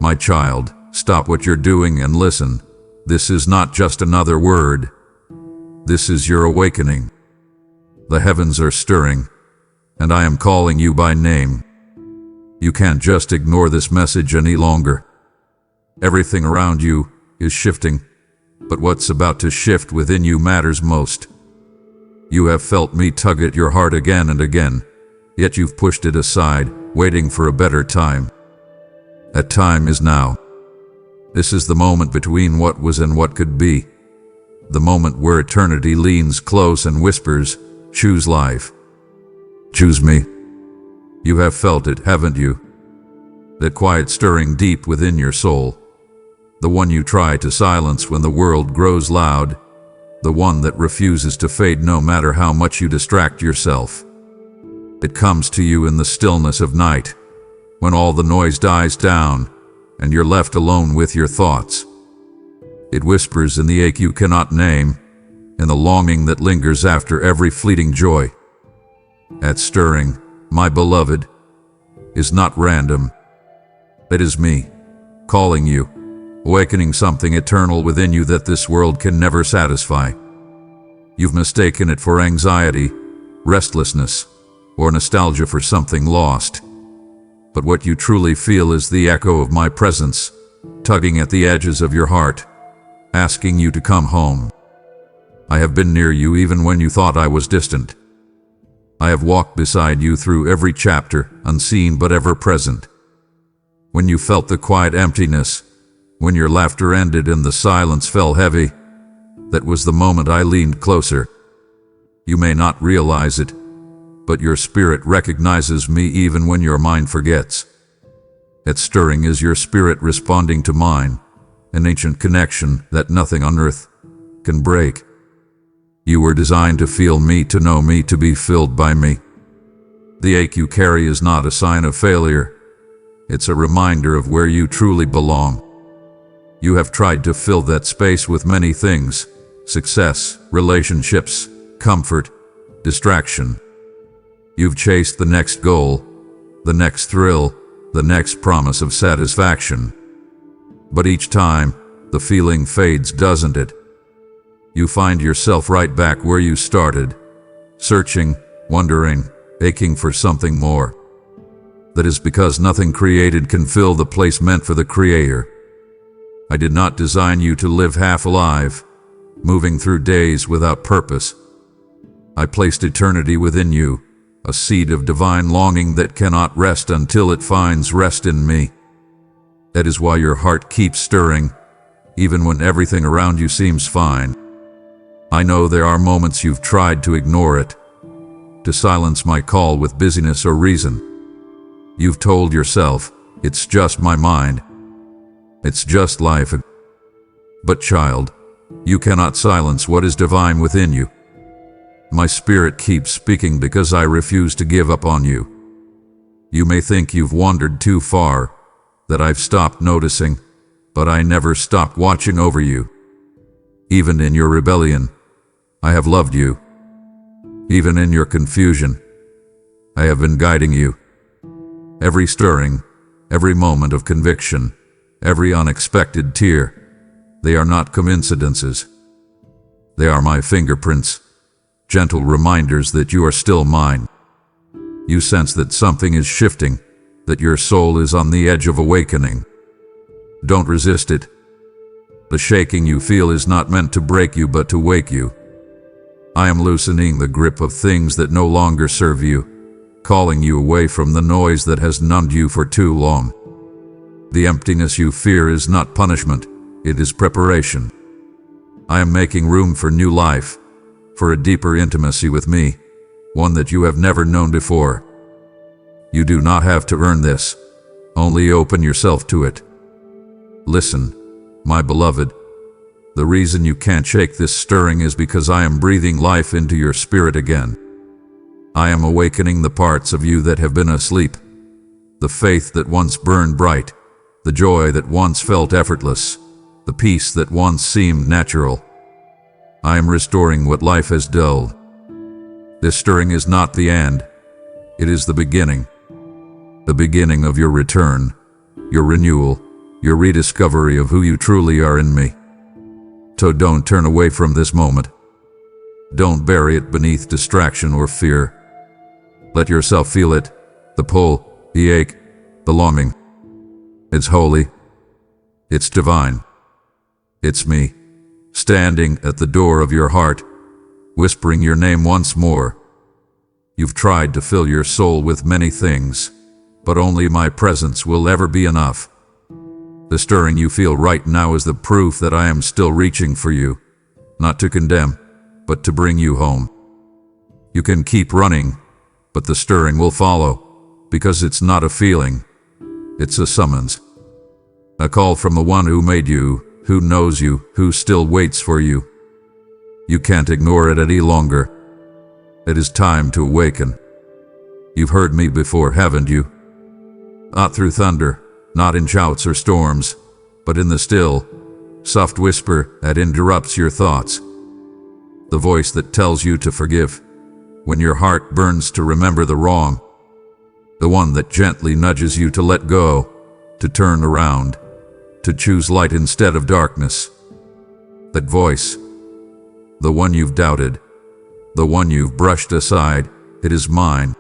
My child, stop what you're doing and listen. This is not just another word. This is your awakening. The heavens are stirring, and I am calling you by name. You can't just ignore this message any longer. Everything around you is shifting, but what's about to shift within you matters most. You have felt me tug at your heart again and again, yet you've pushed it aside, waiting for a better time. That time is now. This is the moment between what was and what could be. The moment where eternity leans close and whispers, choose life. Choose me. You have felt it, haven't you? That quiet stirring deep within your soul. The one you try to silence when the world grows loud. The one that refuses to fade no matter how much you distract yourself. It comes to you in the stillness of night, when all the noise dies down and you're left alone with your thoughts. It whispers in the ache you cannot name, in the longing that lingers after every fleeting joy. That stirring, my beloved, is not random. It is me, calling you, awakening something eternal within you that this world can never satisfy. You've mistaken it for anxiety, restlessness, or nostalgia for something lost. But what you truly feel is the echo of my presence, tugging at the edges of your heart, asking you to come home. I have been near you even when you thought I was distant. I have walked beside you through every chapter, unseen but ever present. When you felt the quiet emptiness, when your laughter ended and the silence fell heavy, that was the moment I leaned closer. You may not realize it, but your spirit recognizes me even when your mind forgets. That stirring is your spirit responding to mine, an ancient connection that nothing on earth can break. You were designed to feel me, to know me, to be filled by me. The ache you carry is not a sign of failure. It's a reminder of where you truly belong. You have tried to fill that space with many things: success, relationships, comfort, distraction. You've chased the next goal, the next thrill, the next promise of satisfaction. But each time, the feeling fades, doesn't it? You find yourself right back where you started, searching, wondering, aching for something more. That is because nothing created can fill the place meant for the Creator. I did not design you to live half alive, moving through days without purpose. I placed eternity within you, a seed of divine longing that cannot rest until it finds rest in me. That is why your heart keeps stirring, even when everything around you seems fine. I know there are moments you've tried to ignore it, to silence my call with busyness or reason. You've told yourself, it's just my mind. It's just life. But child, you cannot silence what is divine within you. My spirit keeps speaking because I refuse to give up on you. You may think you've wandered too far, that I've stopped noticing, but I never stopped watching over you. Even in your rebellion, I have loved you. Even in your confusion, I have been guiding you. Every stirring, every moment of conviction, every unexpected tear, they are not coincidences. They are my fingerprints, gentle reminders that you are still mine. You sense that something is shifting, that your soul is on the edge of awakening. Don't resist it. The shaking you feel is not meant to break you but to wake you. I am loosening the grip of things that no longer serve you, calling you away from the noise that has numbed you for too long. The emptiness you fear is not punishment, it is preparation. I am making room for new life, for a deeper intimacy with me, one that you have never known before. You do not have to earn this, only open yourself to it. Listen, my beloved, the reason you can't shake this stirring is because I am breathing life into your spirit again. I am awakening the parts of you that have been asleep, the faith that once burned bright, the joy that once felt effortless, the peace that once seemed natural. I am restoring what life has dulled. This stirring is not the end, it is the beginning of your return, your renewal, your rediscovery of who you truly are in me. So don't turn away from this moment. Don't bury it beneath distraction or fear. Let yourself feel it, the pull, the ache, the longing. It's holy. It's divine. It's me, standing at the door of your heart, whispering your name once more. You've tried to fill your soul with many things, but only my presence will ever be enough. The stirring you feel right now is the proof that I am still reaching for you, not to condemn, but to bring you home. You can keep running, but the stirring will follow, because it's not a feeling, it's a summons. A call from the one who made you, who knows you, who still waits for you. You can't ignore it any longer. It is time to awaken. You've heard me before, haven't you? Not through thunder, not in shouts or storms, but in the still, soft whisper that interrupts your thoughts. The voice that tells you to forgive when your heart burns to remember the wrong. The one that gently nudges you to let go, to turn around, to choose light instead of darkness. That voice, the one you've doubted, the one you've brushed aside, it is mine.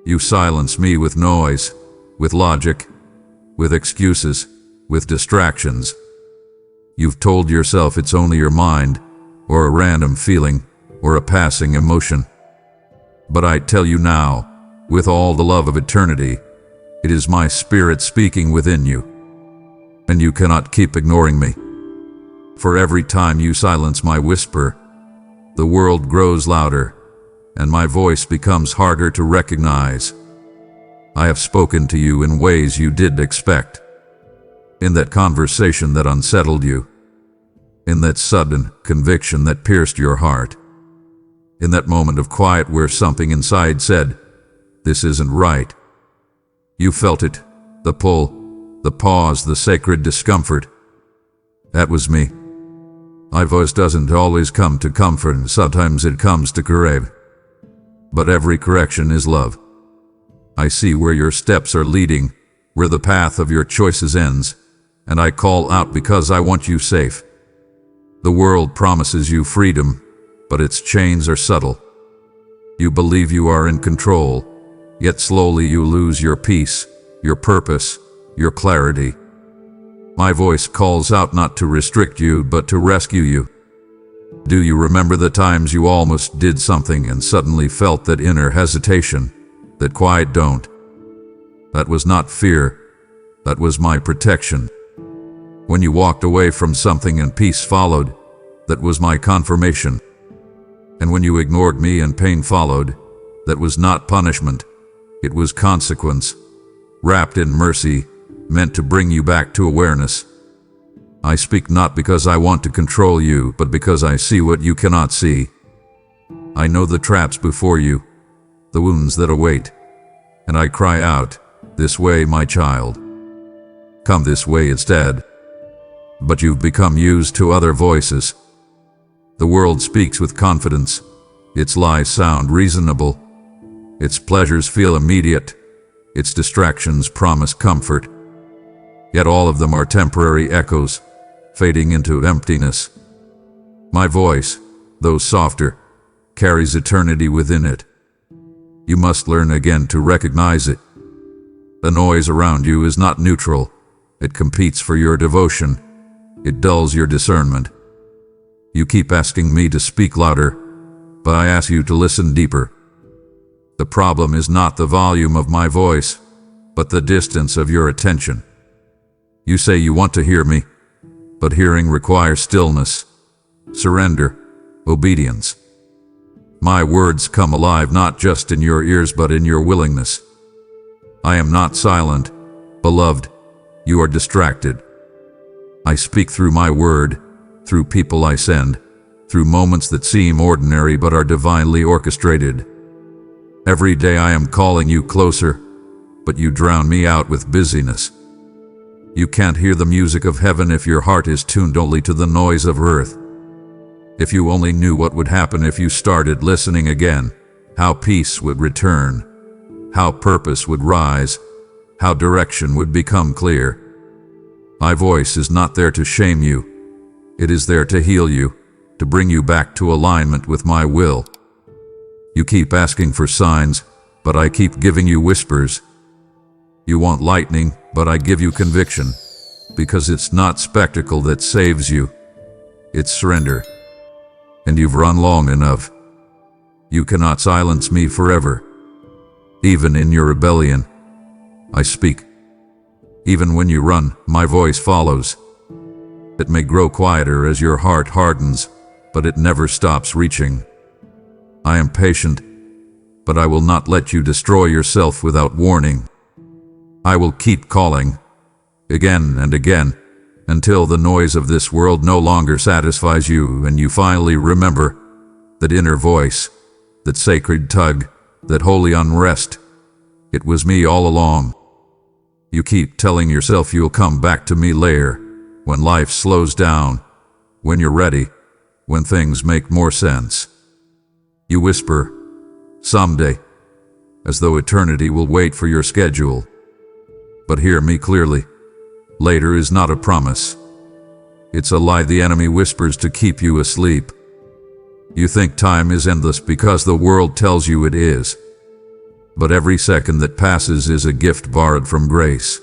You silence me with noise, with logic, with excuses, with distractions. You've told yourself it's only your mind, or a random feeling, or a passing emotion. But I tell you now, with all the love of eternity, it is my spirit speaking within you. And you cannot keep ignoring me. For every time you silence my whisper, the world grows louder, and my voice becomes harder to recognize. I have spoken to you in ways you didn't expect. In that conversation that unsettled you. In that sudden conviction that pierced your heart. In that moment of quiet where something inside said, "This isn't right." You felt it, the pull, the pause, the sacred discomfort. That was me. My voice doesn't always come to comfort, and sometimes it comes to correct. But every correction is love. I see where your steps are leading, where the path of your choices ends, and I call out because I want you safe. The world promises you freedom, but its chains are subtle. You believe you are in control, yet slowly you lose your peace, your purpose, your clarity. My voice calls out not to restrict you, but to rescue you. Do you remember the times you almost did something and suddenly felt that inner hesitation, that quiet don't? That was not fear, that was my protection. When you walked away from something and peace followed, that was my confirmation. And when you ignored me and pain followed, that was not punishment, it was consequence, wrapped in mercy, meant to bring you back to awareness. I speak not because I want to control you, but because I see what you cannot see. I know the traps before you, the wounds that await, and I cry out, "This way, my child. Come this way instead." But you've become used to other voices. The world speaks with confidence. Its lies sound reasonable. Its pleasures feel immediate. Its distractions promise comfort. Yet all of them are temporary echoes, fading into emptiness. My voice, though softer, carries eternity within it. You must learn again to recognize it. The noise around you is not neutral. It competes for your devotion. It dulls your discernment. You keep asking me to speak louder, but I ask you to listen deeper. The problem is not the volume of my voice, but the distance of your attention. You say you want to hear me, but hearing requires stillness, surrender, obedience. My words come alive not just in your ears but in your willingness. I am not silent, beloved. You are distracted. I speak through my word, through people I send, through moments that seem ordinary but are divinely orchestrated. Every day I am calling you closer, but you drown me out with busyness. You can't hear the music of heaven if your heart is tuned only to the noise of earth. If you only knew what would happen if you started listening again, how peace would return, how purpose would rise, how direction would become clear. My voice is not there to shame you. It is there to heal you, to bring you back to alignment with my will. You keep asking for signs, but I keep giving you whispers. You want lightning, but I give you conviction, because it's not spectacle that saves you. It's surrender. And you've run long enough. You cannot silence me forever. Even in your rebellion, I speak. Even when you run, my voice follows. It may grow quieter as your heart hardens, but it never stops reaching. I am patient, but I will not let you destroy yourself without warning. I will keep calling, again and again, until the noise of this world no longer satisfies you and you finally remember that inner voice, that sacred tug, that holy unrest. It was me all along. You keep telling yourself you'll come back to me later, when life slows down, when you're ready, when things make more sense. You whisper, someday, as though eternity will wait for your schedule. But hear me clearly. Later is not a promise. It's a lie the enemy whispers to keep you asleep. You think time is endless because the world tells you it is. But every second that passes is a gift borrowed from grace.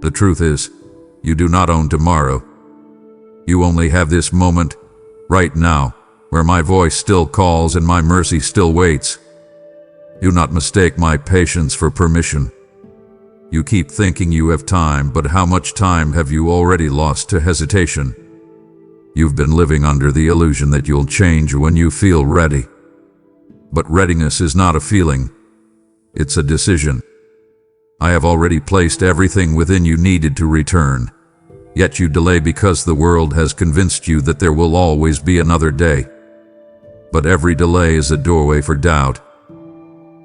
The truth is, you do not own tomorrow. You only have this moment, right now, where my voice still calls and my mercy still waits. Do not mistake my patience for permission. You keep thinking you have time, but how much time have you already lost to hesitation? You've been living under the illusion that you'll change when you feel ready. But readiness is not a feeling. It's a decision. I have already placed everything within you needed to return. Yet you delay because the world has convinced you that there will always be another day. But every delay is a doorway for doubt.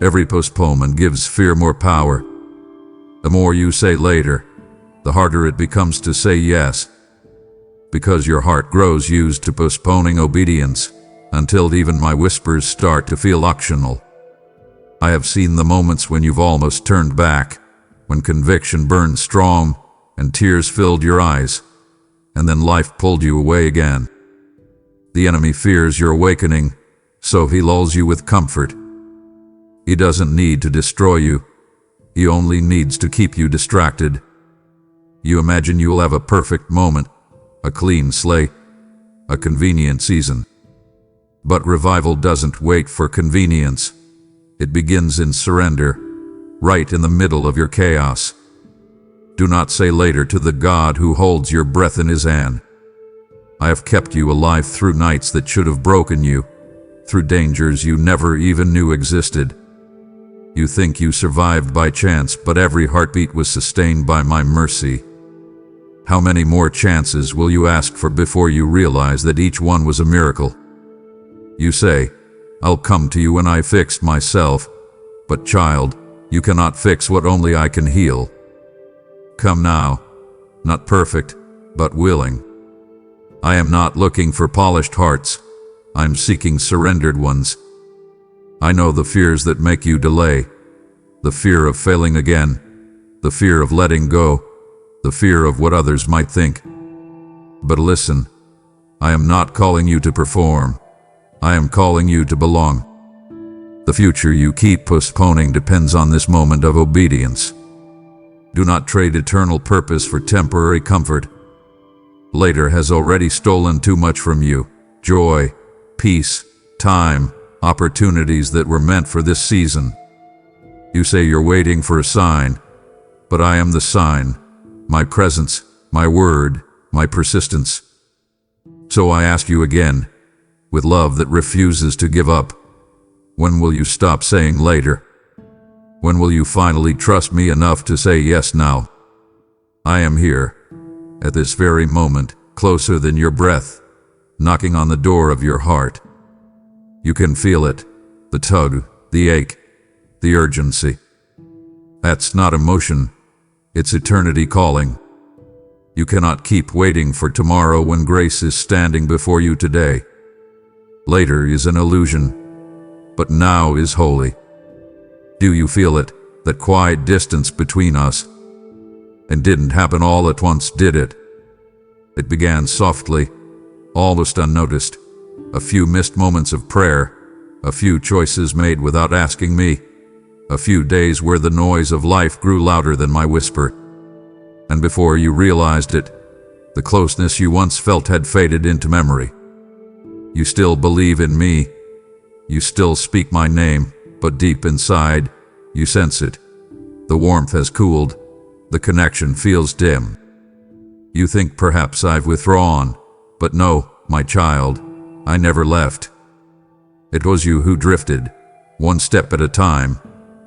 Every postponement gives fear more power. The more you say later, the harder it becomes to say yes. Because your heart grows used to postponing obedience, until even my whispers start to feel optional. I have seen the moments when you've almost turned back, when conviction burned strong and tears filled your eyes, and then life pulled you away again. The enemy fears your awakening, so he lulls you with comfort. He doesn't need to destroy you. He only needs to keep you distracted. You imagine you'll have a perfect moment, a clean slate, a convenient season. But revival doesn't wait for convenience. It begins in surrender, right in the middle of your chaos. Do not say later to the God who holds your breath in his hand. I have kept you alive through nights that should have broken you, through dangers you never even knew existed. You think you survived by chance, but every heartbeat was sustained by my mercy. How many more chances will you ask for before you realize that each one was a miracle? You say, I'll come to you when I fix myself. But child, you cannot fix what only I can heal. Come now, not perfect, but willing. I am not looking for polished hearts. I'm seeking surrendered ones. I know the fears that make you delay, the fear of failing again, the fear of letting go, the fear of what others might think. But listen, I am not calling you to perform. I am calling you to belong. The future you keep postponing depends on this moment of obedience. Do not trade eternal purpose for temporary comfort. Later has already stolen too much from you: joy, peace, time, opportunities that were meant for this season. You say you're waiting for a sign, but I am the sign, my presence, my word, my persistence. So I ask you again, with love that refuses to give up, when will you stop saying later? When will you finally trust me enough to say yes now? I am here, at this very moment, closer than your breath, knocking on the door of your heart. You can feel it, the tug, the ache, the urgency. That's not emotion, it's eternity calling. You cannot keep waiting for tomorrow when grace is standing before you today. Later is an illusion, but now is holy. Do you feel it, that quiet distance between us? And didn't happen all at once, did it? It began softly, almost unnoticed. A few missed moments of prayer, a few choices made without asking me, a few days where the noise of life grew louder than my whisper. And before you realized it, the closeness you once felt had faded into memory. You still believe in me. You still speak my name, but deep inside, you sense it. The warmth has cooled. The connection feels dim. You think perhaps I've withdrawn, but no, my child, I never left. It was you who drifted, one step at a time,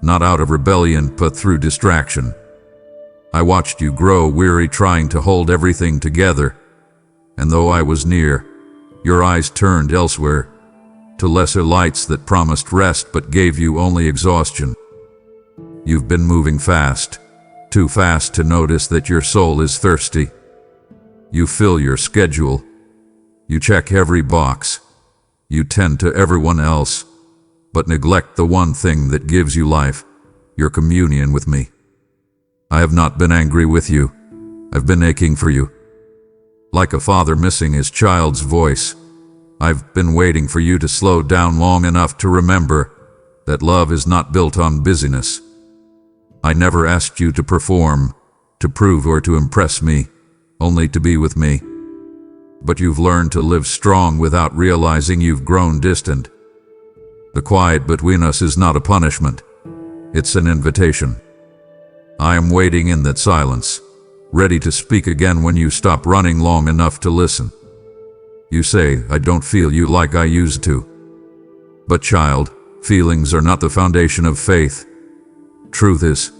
not out of rebellion but through distraction. I watched you grow weary trying to hold everything together, and though I was near, your eyes turned elsewhere, to lesser lights that promised rest but gave you only exhaustion. You've been moving fast, too fast to notice that your soul is thirsty. You fill your schedule. You check every box. You tend to everyone else, but neglect the one thing that gives you life, your communion with me. I have not been angry with you. I've been aching for you. Like a father missing his child's voice, I've been waiting for you to slow down long enough to remember that love is not built on busyness. I never asked you to perform, to prove or to impress me, only to be with me. But you've learned to live strong without realizing you've grown distant. The quiet between us is not a punishment. It's an invitation. I am waiting in that silence, ready to speak again when you stop running long enough to listen. You say, I don't feel you like I used to. But child, feelings are not the foundation of faith. Truth is.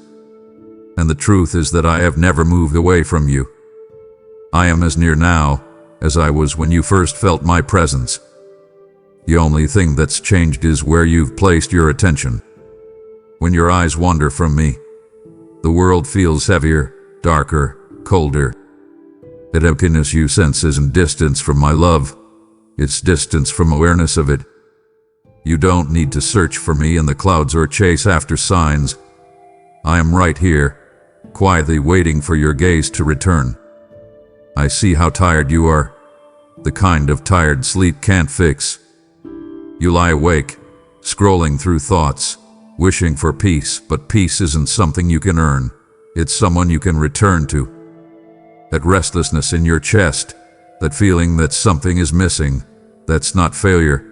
And the truth is that I have never moved away from you. I am as near now as I was when you first felt my presence. The only thing that's changed is where you've placed your attention. When your eyes wander from me, the world feels heavier, darker, colder. That emptiness you sense isn't distance from my love. It's distance from awareness of it. You don't need to search for me in the clouds or chase after signs. I am right here, quietly waiting for your gaze to return. I see how tired you are, the kind of tired sleep can't fix. You lie awake, scrolling through thoughts, wishing for peace, but peace isn't something you can earn. It's someone you can return to. That restlessness in your chest, that feeling that something is missing, that's not failure.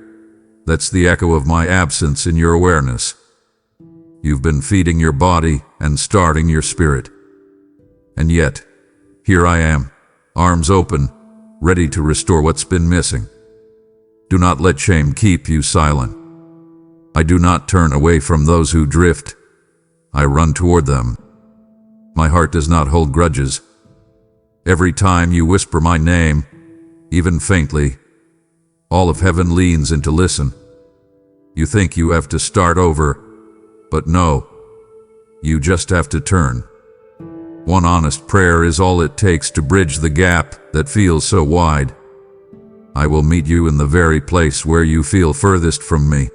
That's the echo of my absence in your awareness. You've been feeding your body and starving your spirit. And yet, here I am, arms open, ready to restore what's been missing. Do not let shame keep you silent. I do not turn away from those who drift. I run toward them. My heart does not hold grudges. Every time you whisper my name, even faintly, all of heaven leans in to listen. You think you have to start over, but no, you just have to turn. One honest prayer is all it takes to bridge the gap that feels so wide. I will meet you in the very place where you feel furthest from me.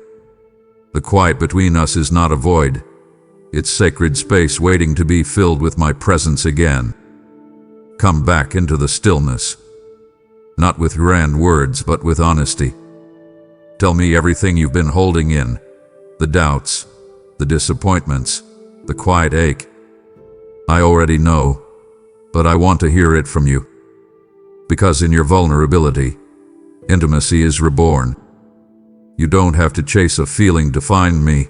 The quiet between us is not a void. It's sacred space waiting to be filled with my presence again. Come back into the stillness, not with grand words but with honesty. Tell me everything you've been holding in, the doubts, the disappointments, the quiet ache. I already know, but I want to hear it from you. Because in your vulnerability, intimacy is reborn. You don't have to chase a feeling to find me.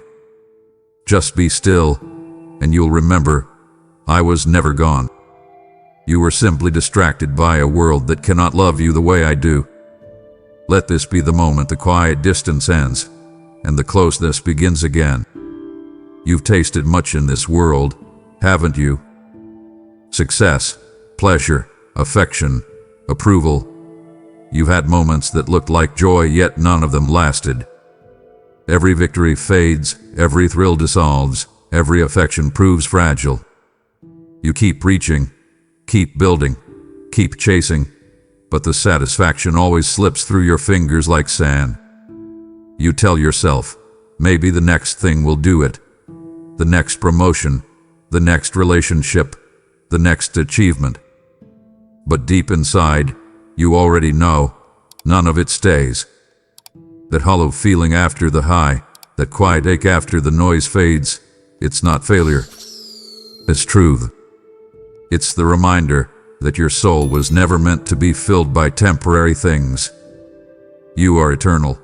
Just be still, and you'll remember, I was never gone. You were simply distracted by a world that cannot love you the way I do. Let this be the moment the quiet distance ends, and the closeness begins again. You've tasted much in this world, haven't you? Success, pleasure, affection, approval. You've had moments that looked like joy, yet none of them lasted. Every victory fades, every thrill dissolves, every affection proves fragile. You keep reaching, keep building, keep chasing, but the satisfaction always slips through your fingers like sand. You tell yourself, maybe the next thing will do it. The next promotion, the next relationship, the next achievement. But deep inside, you already know, none of it stays. That hollow feeling after the high, that quiet ache after the noise fades, it's not failure. It's truth. It's the reminder that your soul was never meant to be filled by temporary things. You are eternal,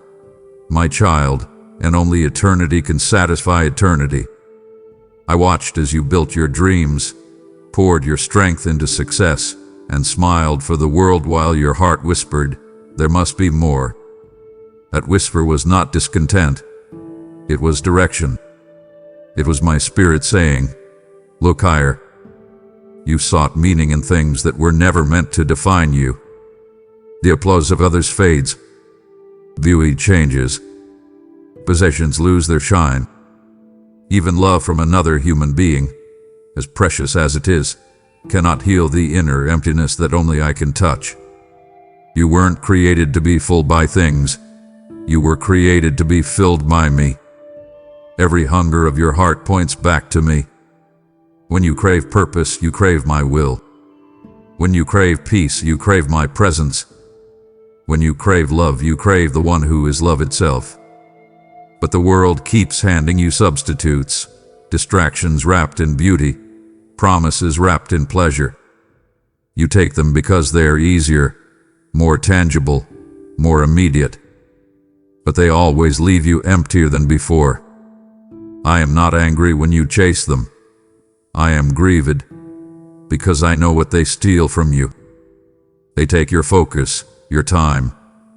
my child, and only eternity can satisfy eternity. I watched as you built your dreams, poured your strength into success, and smiled for the world while your heart whispered, "There must be more." That whisper was not discontent. It was direction. It was my spirit saying, "Look higher." You sought meaning in things that were never meant to define you. The applause of others fades. Beauty changes. Possessions lose their shine. Even love from another human being, as precious as it is, cannot heal the inner emptiness that only I can touch. You weren't created to be full by things. You were created to be filled by me. Every hunger of your heart points back to me. When you crave purpose, you crave my will. When you crave peace, you crave my presence. When you crave love, you crave the one who is love itself. But the world keeps handing you substitutes, distractions wrapped in beauty, promises wrapped in pleasure. You take them because they are easier, more tangible, more immediate. But they always leave you emptier than before. I am not angry when you chase them. I am grieved because I know what they steal from you. They take your focus, your time,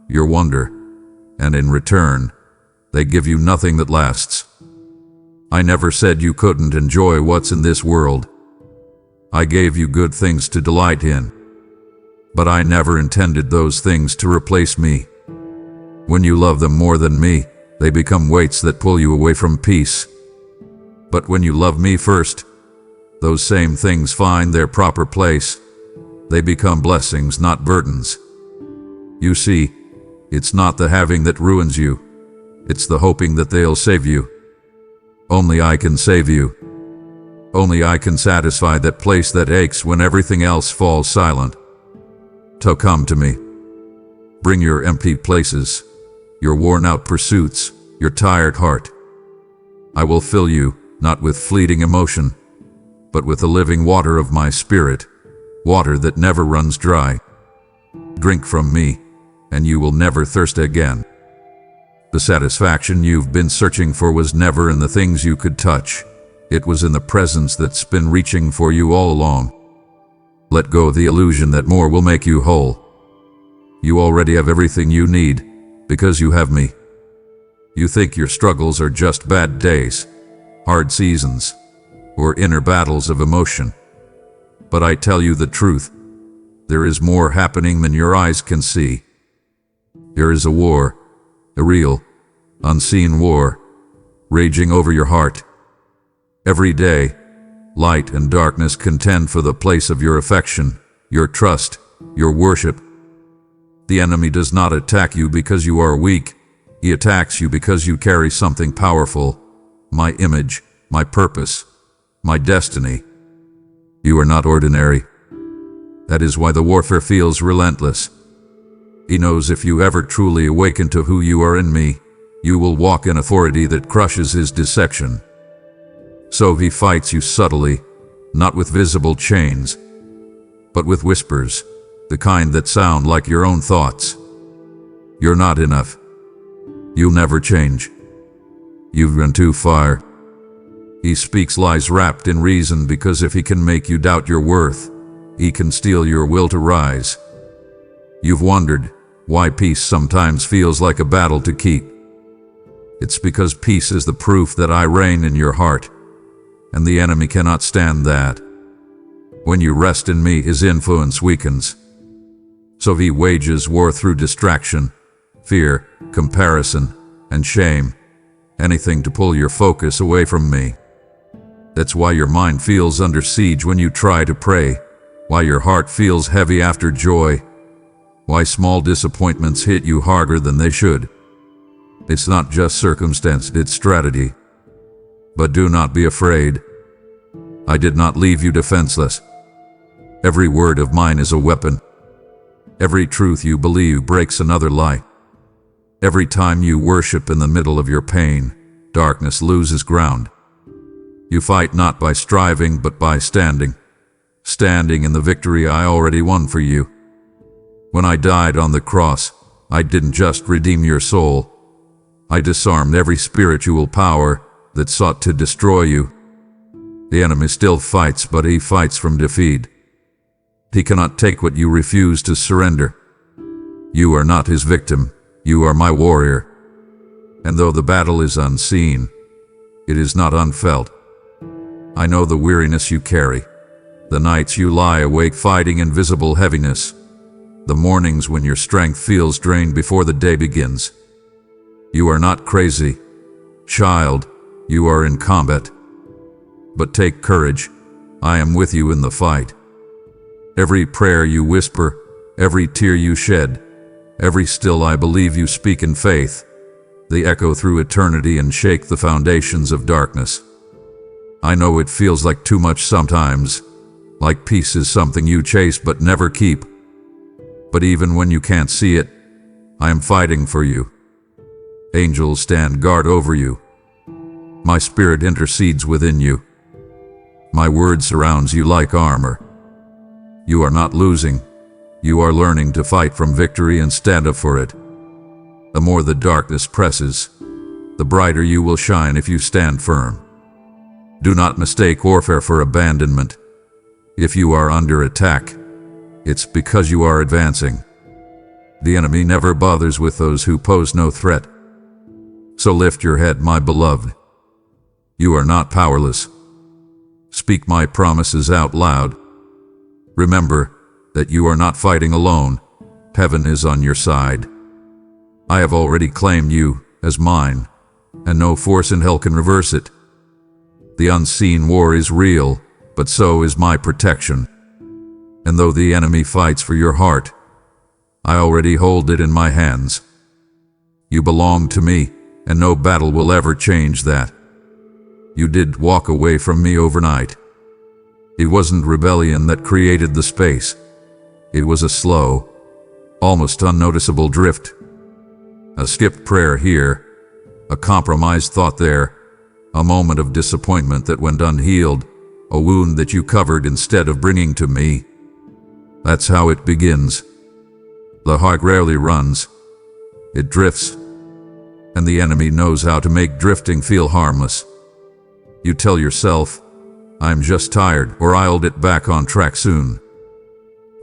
your wonder, and in return, they give you nothing that lasts. I never said you couldn't enjoy what's in this world. I gave you good things to delight in. But I never intended those things to replace me. When you love them more than me, they become weights that pull you away from peace. But when you love me first, those same things find their proper place. They become blessings, not burdens. You see, it's not the having that ruins you. It's the hoping that they'll save you. Only I can save you. Only I can satisfy that place that aches when everything else falls silent. So come to me. Bring your empty places, your worn-out pursuits, your tired heart. I will fill you, not with fleeting emotion, but with the living water of my spirit, water that never runs dry. Drink from me, and you will never thirst again. The satisfaction you've been searching for was never in the things you could touch. It was in the presence that's been reaching for you all along. Let go of the illusion that more will make you whole. You already have everything you need, because you have me. You think your struggles are just bad days, hard seasons, or inner battles of emotion. But I tell you the truth, there is more happening than your eyes can see. There is a war, a real, unseen war, raging over your heart. Every day, light and darkness contend for the place of your affection, your trust, your worship. The enemy does not attack you because you are weak. He attacks you because you carry something powerful, my image, my purpose, my destiny. You are not ordinary. That is why the warfare feels relentless. He knows if you ever truly awaken to who you are in me, you will walk in authority that crushes his deception. So he fights you subtly, not with visible chains, but with whispers, the kind that sound like your own thoughts. You're not enough. You'll never change. You've run too far. He speaks lies wrapped in reason because if he can make you doubt your worth, he can steal your will to rise. You've wondered why peace sometimes feels like a battle to keep. It's because peace is the proof that I reign in your heart, and the enemy cannot stand that. When you rest in me, his influence weakens. So he wages war through distraction, fear, comparison, and shame, anything to pull your focus away from me. That's why your mind feels under siege when you try to pray, why your heart feels heavy after joy, why small disappointments hit you harder than they should. It's not just circumstance, it's strategy. But do not be afraid. I did not leave you defenseless. Every word of mine is a weapon. Every truth you believe breaks another lie. Every time you worship in the middle of your pain, darkness loses ground. You fight not by striving, but by standing. Standing in the victory I already won for you. When I died on the cross, I didn't just redeem your soul. I disarmed every spiritual power that sought to destroy you. The enemy still fights, but he fights from defeat. He cannot take what you refuse to surrender. You are not his victim. You are my warrior. And though the battle is unseen, it is not unfelt. I know the weariness you carry, the nights you lie awake fighting invisible heaviness, the mornings when your strength feels drained before the day begins. You are not crazy, child, you are in combat. But take courage, I am with you in the fight. Every prayer you whisper, every tear you shed, every still I believe you speak in faith, they echo through eternity and shake the foundations of darkness. I know it feels like too much sometimes, like peace is something you chase but never keep. But even when you can't see it, I am fighting for you. Angels stand guard over you. My spirit intercedes within you. My word surrounds you like armor. You are not losing. You are learning to fight from victory and stand up for it. The more the darkness presses, the brighter you will shine if you stand firm. Do not mistake warfare for abandonment. If you are under attack, it's because you are advancing. The enemy never bothers with those who pose no threat. So lift your head, my beloved. You are not powerless. Speak my promises out loud. Remember that you are not fighting alone. Heaven is on your side. I have already claimed you as mine, and no force in hell can reverse it. The unseen war is real, but so is my protection. And though the enemy fights for your heart, I already hold it in my hands. You belong to me, and no battle will ever change that. You did walk away from me overnight. It wasn't rebellion that created the space. It was a slow, almost unnoticeable drift. A skipped prayer here, a compromised thought there, a moment of disappointment that went unhealed, a wound that you covered instead of bringing to me. That's how it begins. The heart rarely runs. It drifts. And the enemy knows how to make drifting feel harmless. You tell yourself, I'm just tired, or I'll get back on track soon.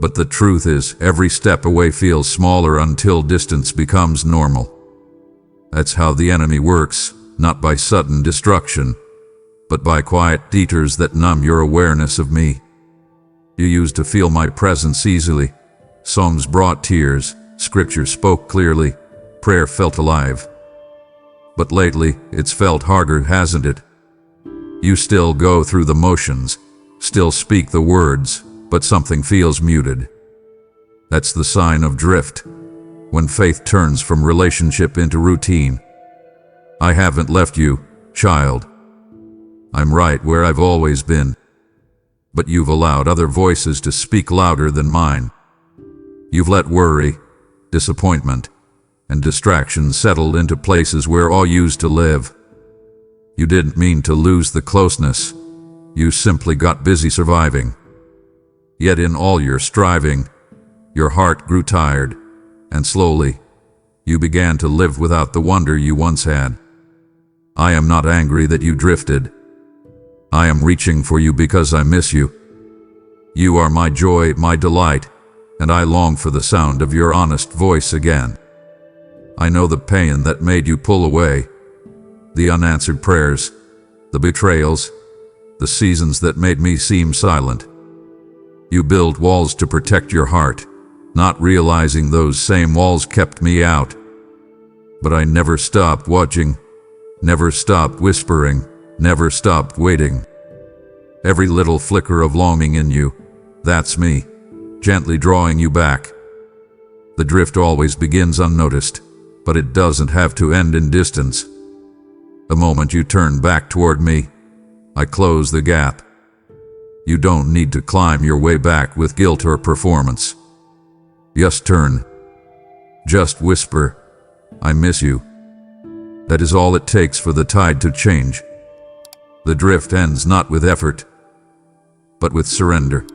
But the truth is, every step away feels smaller until distance becomes normal. That's how the enemy works, not by sudden destruction, but by quiet detours that numb your awareness of me. You used to feel my presence easily. Songs brought tears, scripture spoke clearly, prayer felt alive. But lately, it's felt harder, hasn't it? You still go through the motions, still speak the words, but something feels muted. That's the sign of drift, when faith turns from relationship into routine. I haven't left you, child. I'm right where I've always been. But you've allowed other voices to speak louder than mine. You've let worry, disappointment, and distraction settle into places where all used to live. You didn't mean to lose the closeness. You simply got busy surviving. Yet in all your striving, your heart grew tired, and slowly, you began to live without the wonder you once had. I am not angry that you drifted. I am reaching for you because I miss you. You are my joy, my delight, and I long for the sound of your honest voice again. I know the pain that made you pull away, the unanswered prayers, the betrayals, the seasons that made me seem silent. You built walls to protect your heart, not realizing those same walls kept me out. But I never stopped watching, never stopped whispering, never stopped waiting. Every little flicker of longing in you, that's me, gently drawing you back. The drift always begins unnoticed, but it doesn't have to end in distance. The moment you turn back toward me, I close the gap. You don't need to climb your way back with guilt or performance. Just turn. Just whisper, "I miss you." That is all it takes for the tide to change. The drift ends not with effort, but with surrender.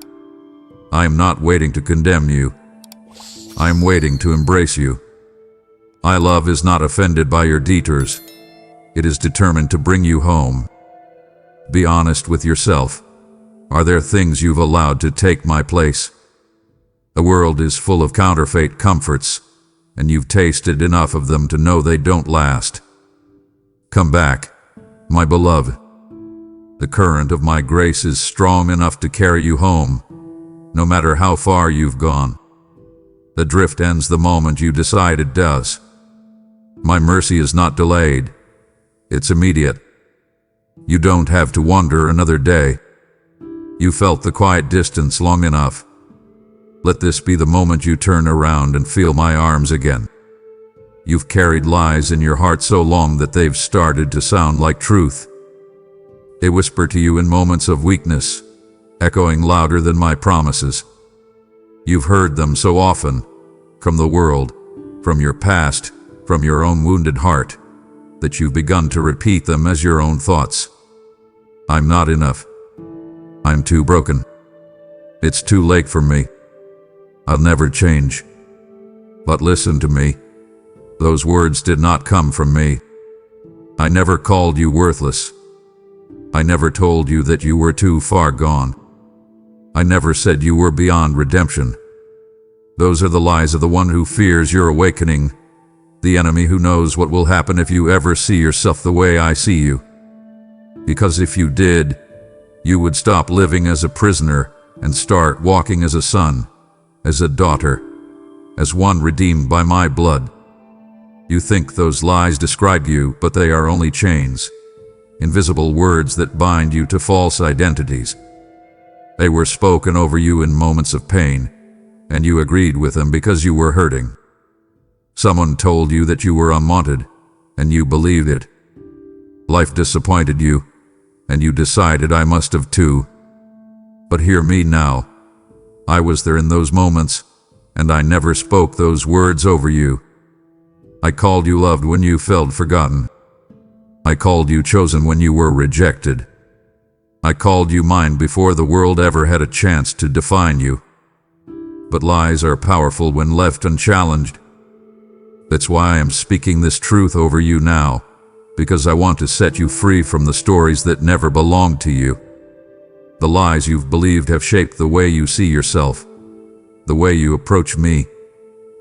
I am not waiting to condemn you. I am waiting to embrace you. My love is not offended by your detours. It is determined to bring you home. Be honest with yourself. Are there things you've allowed to take my place? The world is full of counterfeit comforts, and you've tasted enough of them to know they don't last. Come back, my beloved. The current of my grace is strong enough to carry you home, no matter how far you've gone. The drift ends the moment you decide it does. My mercy is not delayed. It's immediate. You don't have to wonder another day. You felt the quiet distance long enough. Let this be the moment you turn around and feel my arms again. You've carried lies in your heart so long that they've started to sound like truth. They whisper to you in moments of weakness, echoing louder than my promises. You've heard them so often, from the world, from your past, from your own wounded heart, that you've begun to repeat them as your own thoughts. I'm not enough. I'm too broken. It's too late for me. I'll never change. But listen to me. Those words did not come from me. I never called you worthless. I never told you that you were too far gone. I never said you were beyond redemption. Those are the lies of the one who fears your awakening, the enemy who knows what will happen if you ever see yourself the way I see you. Because if you did, you would stop living as a prisoner and start walking as a son, as a daughter, as one redeemed by my blood. You think those lies describe you, but they are only chains, invisible words that bind you to false identities. They were spoken over you in moments of pain, and you agreed with them because you were hurting. Someone told you that you were unwanted, and you believed it. Life disappointed you, and you decided I must have too. But hear me now. I was there in those moments, and I never spoke those words over you. I called you loved when you felt forgotten. I called you chosen when you were rejected. I called you mine before the world ever had a chance to define you. But lies are powerful when left unchallenged. That's why I am speaking this truth over you now, because I want to set you free from the stories that never belonged to you. The lies you've believed have shaped the way you see yourself, the way you approach me,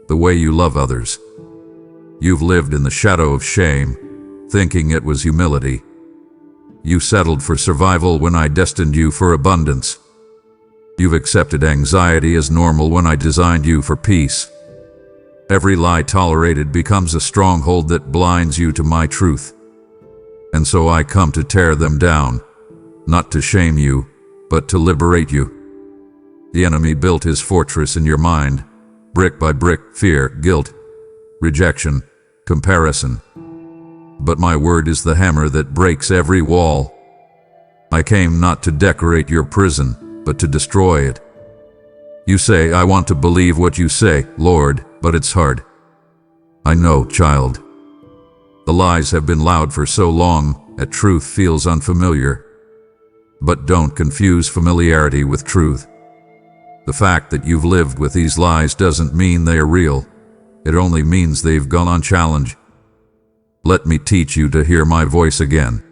the way you love others. You've lived in the shadow of shame, thinking it was humility. You settled for survival when I destined you for abundance. You've accepted anxiety as normal when I designed you for peace. Every lie tolerated becomes a stronghold that blinds you to my truth. And so I come to tear them down, not to shame you, but to liberate you. The enemy built his fortress in your mind, brick by brick: fear, guilt, rejection, comparison. But my word is the hammer that breaks every wall. I came not to decorate your prison, but to destroy it. You say, I want to believe what you say, Lord, but it's hard. I know, child. The lies have been loud for so long that truth feels unfamiliar. But don't confuse familiarity with truth. The fact that you've lived with these lies doesn't mean they are real. It only means they've gone unchallenged. Let me teach you to hear my voice again.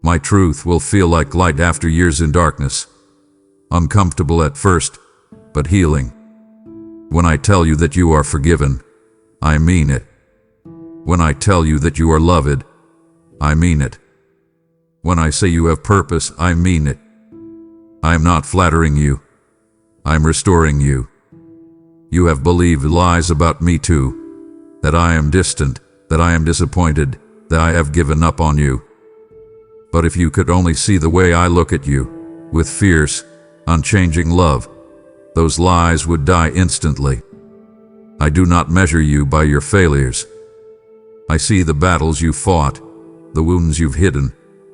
My truth will feel like light after years in darkness. Uncomfortable at first, but healing. When I tell you that you are forgiven, I mean it. When I tell you that you are loved, I mean it. When I say you have purpose, I mean it. I am not flattering you. I am restoring you. You have believed lies about me too, that I am distant, that I am disappointed, that I have given up on you. But if you could only see the way I look at you, with fierce, unchanging love, those lies would die instantly. I do not measure you by your failures. I see the battles you fought, the wounds you've hidden,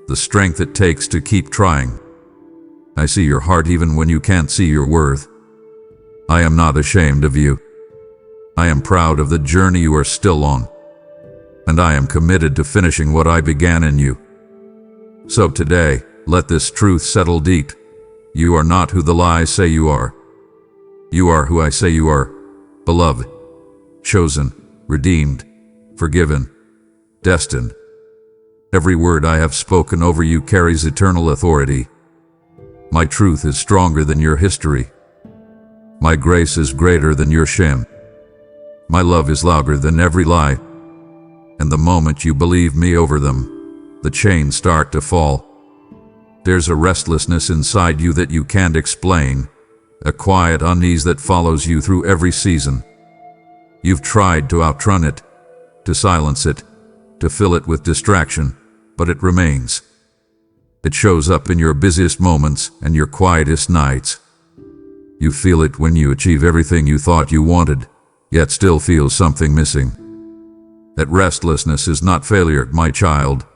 the strength it takes to keep trying. I see your heart even when you can't see your worth. I am not ashamed of you. I am proud of the journey you are still on. And I am committed to finishing what I began in you. So today, let this truth settle deep. You are not who the lies say you are. You are who I say you are, beloved, chosen, redeemed, forgiven, destined. Every word I have spoken over you carries eternal authority. My truth is stronger than your history. My grace is greater than your shame. My love is louder than every lie. And the moment you believe me over them, the chains start to fall. There's a restlessness inside you that you can't explain, a quiet unease that follows you through every season. You've tried to outrun it, to silence it, to fill it with distraction, but it remains. It shows up in your busiest moments and your quietest nights. You feel it when you achieve everything you thought you wanted, yet still feel something missing. That restlessness is not failure, my child.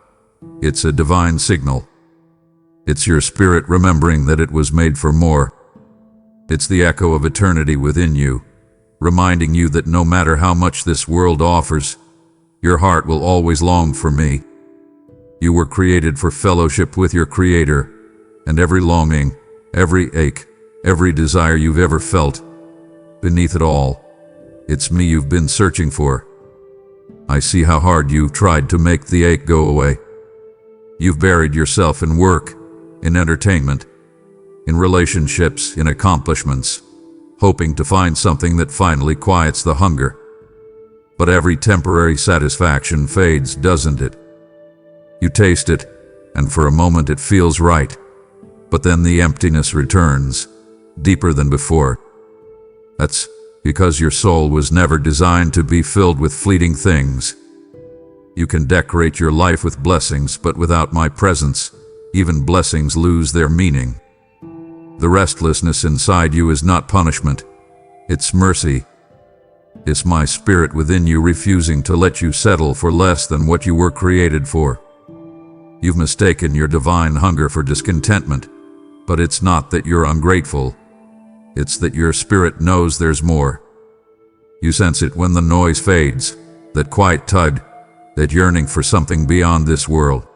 It's a divine signal. It's your spirit remembering that it was made for more. It's the echo of eternity within you, reminding you that no matter how much this world offers, your heart will always long for me. You were created for fellowship with your Creator, and every longing, every ache, every desire you've ever felt, beneath it all, it's me you've been searching for. I see how hard you've tried to make the ache go away. You've buried yourself in work, in entertainment, in relationships, in accomplishments, hoping to find something that finally quiets the hunger. But every temporary satisfaction fades, doesn't it? You taste it, and for a moment it feels right, but then the emptiness returns, deeper than before. That's because your soul was never designed to be filled with fleeting things. You can decorate your life with blessings, but without my presence, even blessings lose their meaning. The restlessness inside you is not punishment, it's mercy. It's my spirit within you refusing to let you settle for less than what you were created for. You've mistaken your divine hunger for discontentment, but it's not that you're ungrateful. It's that your spirit knows there's more. You sense it when the noise fades, that quiet tug, that yearning for something beyond this world.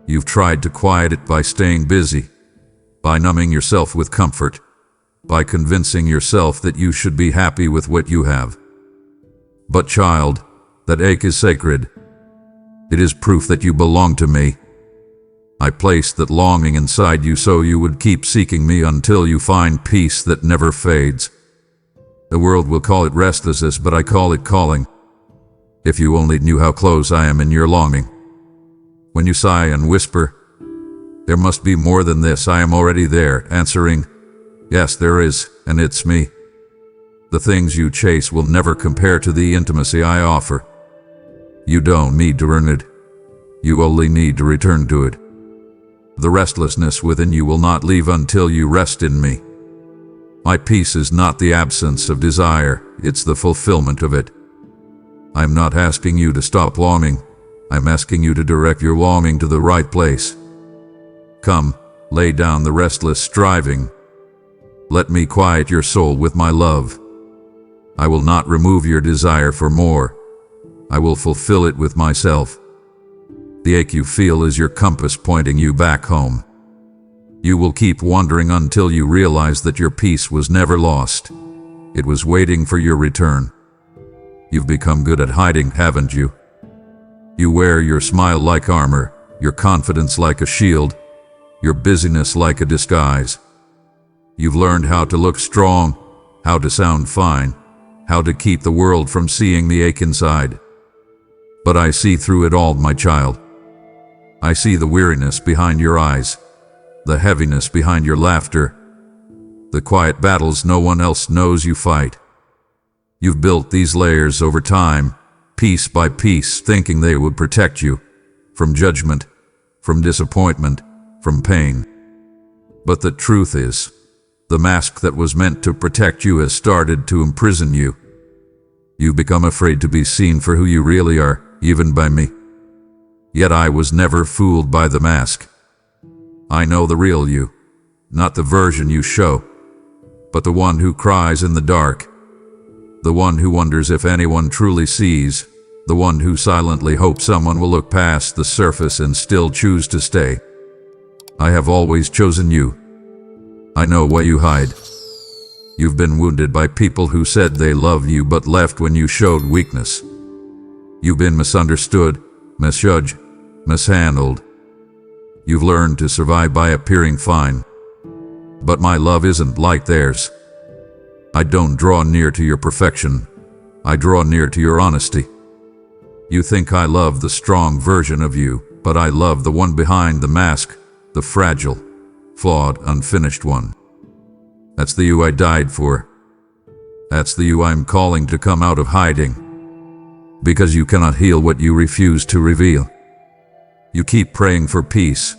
You've tried to quiet it by staying busy, by numbing yourself with comfort, by convincing yourself that you should be happy with what you have. But child, that ache is sacred. It is proof that you belong to me. I placed that longing inside you so you would keep seeking me until you find peace that never fades. The world will call it restlessness, but I call it calling. If you only knew how close I am in your longing. When you sigh and whisper, "There must be more than this," I am already there, answering, "Yes, there is, and it's me." The things you chase will never compare to the intimacy I offer. You don't need to earn it. You only need to return to it. The restlessness within you will not leave until you rest in me. My peace is not the absence of desire, it's the fulfillment of it. I'm not asking you to stop longing. I'm asking you to direct your longing to the right place. Come, lay down the restless striving. Let me quiet your soul with my love. I will not remove your desire for more. I will fulfill it with myself. The ache you feel is your compass pointing you back home. You will keep wandering until you realize that your peace was never lost. It was waiting for your return. You've become good at hiding, haven't you? You wear your smile like armor, your confidence like a shield, your busyness like a disguise. You've learned how to look strong, how to sound fine, how to keep the world from seeing the ache inside. But I see through it all, my child. I see the weariness behind your eyes, the heaviness behind your laughter, the quiet battles no one else knows you fight. You've built these layers over time, piece by piece, thinking they would protect you from judgment, from disappointment, from pain. But the truth is, the mask that was meant to protect you has started to imprison you. You've become afraid to be seen for who you really are, even by me. Yet I was never fooled by the mask. I know the real you, not the version you show, but the one who cries in the dark, the one who wonders if anyone truly sees, the one who silently hopes someone will look past the surface and still choose to stay. I have always chosen you. I know what you hide. You've been wounded by people who said they loved you but left when you showed weakness. You've been misunderstood, misjudged, mishandled. You've learned to survive by appearing fine. But my love isn't like theirs. I don't draw near to your perfection. I draw near to your honesty. You think I love the strong version of you, but I love the one behind the mask, the fragile, flawed, unfinished one. That's the you I died for. That's the you I'm calling to come out of hiding. Because you cannot heal what you refuse to reveal. You keep praying for peace,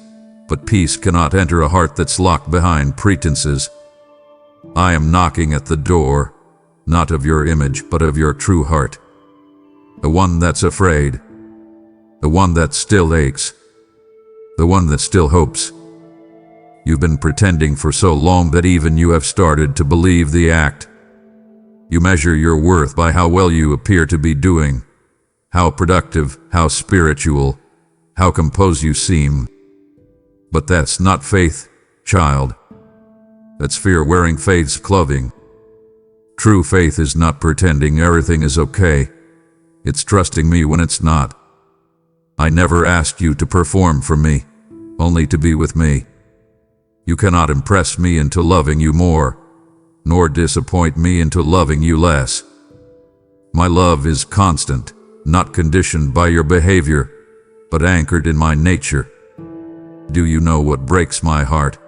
but peace cannot enter a heart that's locked behind pretenses. I am knocking at the door, not of your image, but of your true heart. The one that's afraid. The one that still aches. The one that still hopes. You've been pretending for so long that even you have started to believe the act. You measure your worth by how well you appear to be doing, how productive, how spiritual, how composed you seem. But that's not faith, child. That's fear wearing faith's clothing. True faith is not pretending everything is okay. It's trusting me when it's not. I never asked you to perform for me, only to be with me. You cannot impress me into loving you more, nor disappoint me into loving you less. My love is constant, not conditioned by your behavior, but anchored in my nature. Do you know what breaks my heart?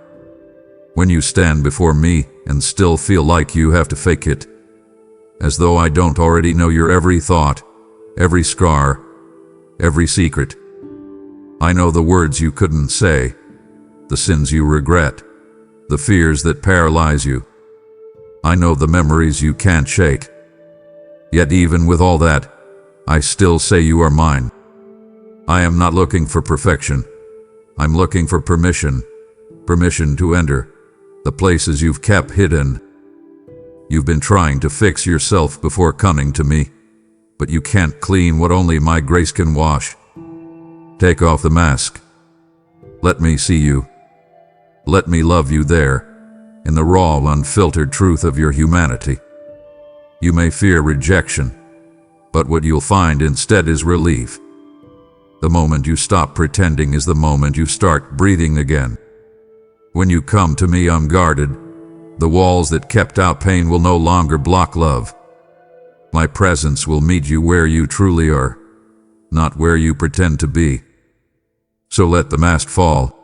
When you stand before me and still feel like you have to fake it, as though I don't already know your every thought, every scar, every secret. I know the words you couldn't say, the sins you regret, the fears that paralyze you. I know the memories you can't shake. Yet even with all that, I still say you are mine. I am not looking for perfection. I'm looking for permission. Permission to enter the places you've kept hidden. You've been trying to fix yourself before coming to me, but you can't clean what only my grace can wash. Take off the mask. Let me see you. Let me love you there, in the raw, unfiltered truth of your humanity. You may fear rejection, but what you'll find instead is relief. The moment you stop pretending is the moment you start breathing again. When you come to me unguarded, the walls that kept out pain will no longer block love. My presence will meet you where you truly are, not where you pretend to be. So let the mask fall.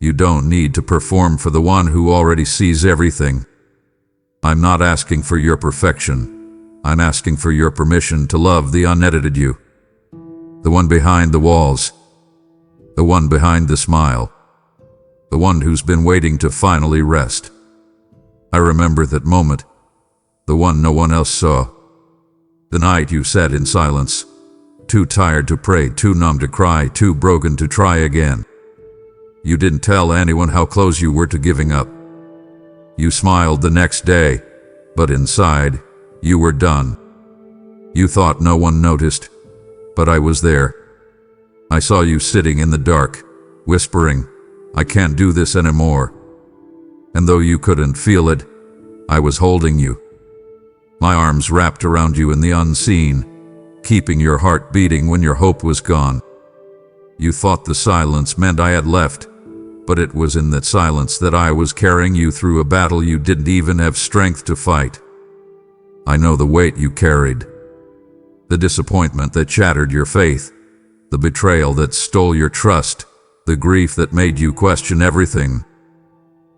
You don't need to perform for the one who already sees everything. I'm not asking for your perfection. I'm asking for your permission to love the unedited you. The one behind the walls. The one behind the smile. The one who's been waiting to finally rest. I remember that moment. The one no one else saw. The night you sat in silence. Too tired to pray, too numb to cry, too broken to try again. You didn't tell anyone how close you were to giving up. You smiled the next day, but inside, you were done. You thought no one noticed, but I was there. I saw you sitting in the dark, whispering, "I can't do this anymore." And though you couldn't feel it, I was holding you. My arms wrapped around you in the unseen, keeping your heart beating when your hope was gone. You thought the silence meant I had left, but it was in that silence that I was carrying you through a battle you didn't even have strength to fight. I know the weight you carried, the disappointment that shattered your faith, the betrayal that stole your trust, the grief that made you question everything.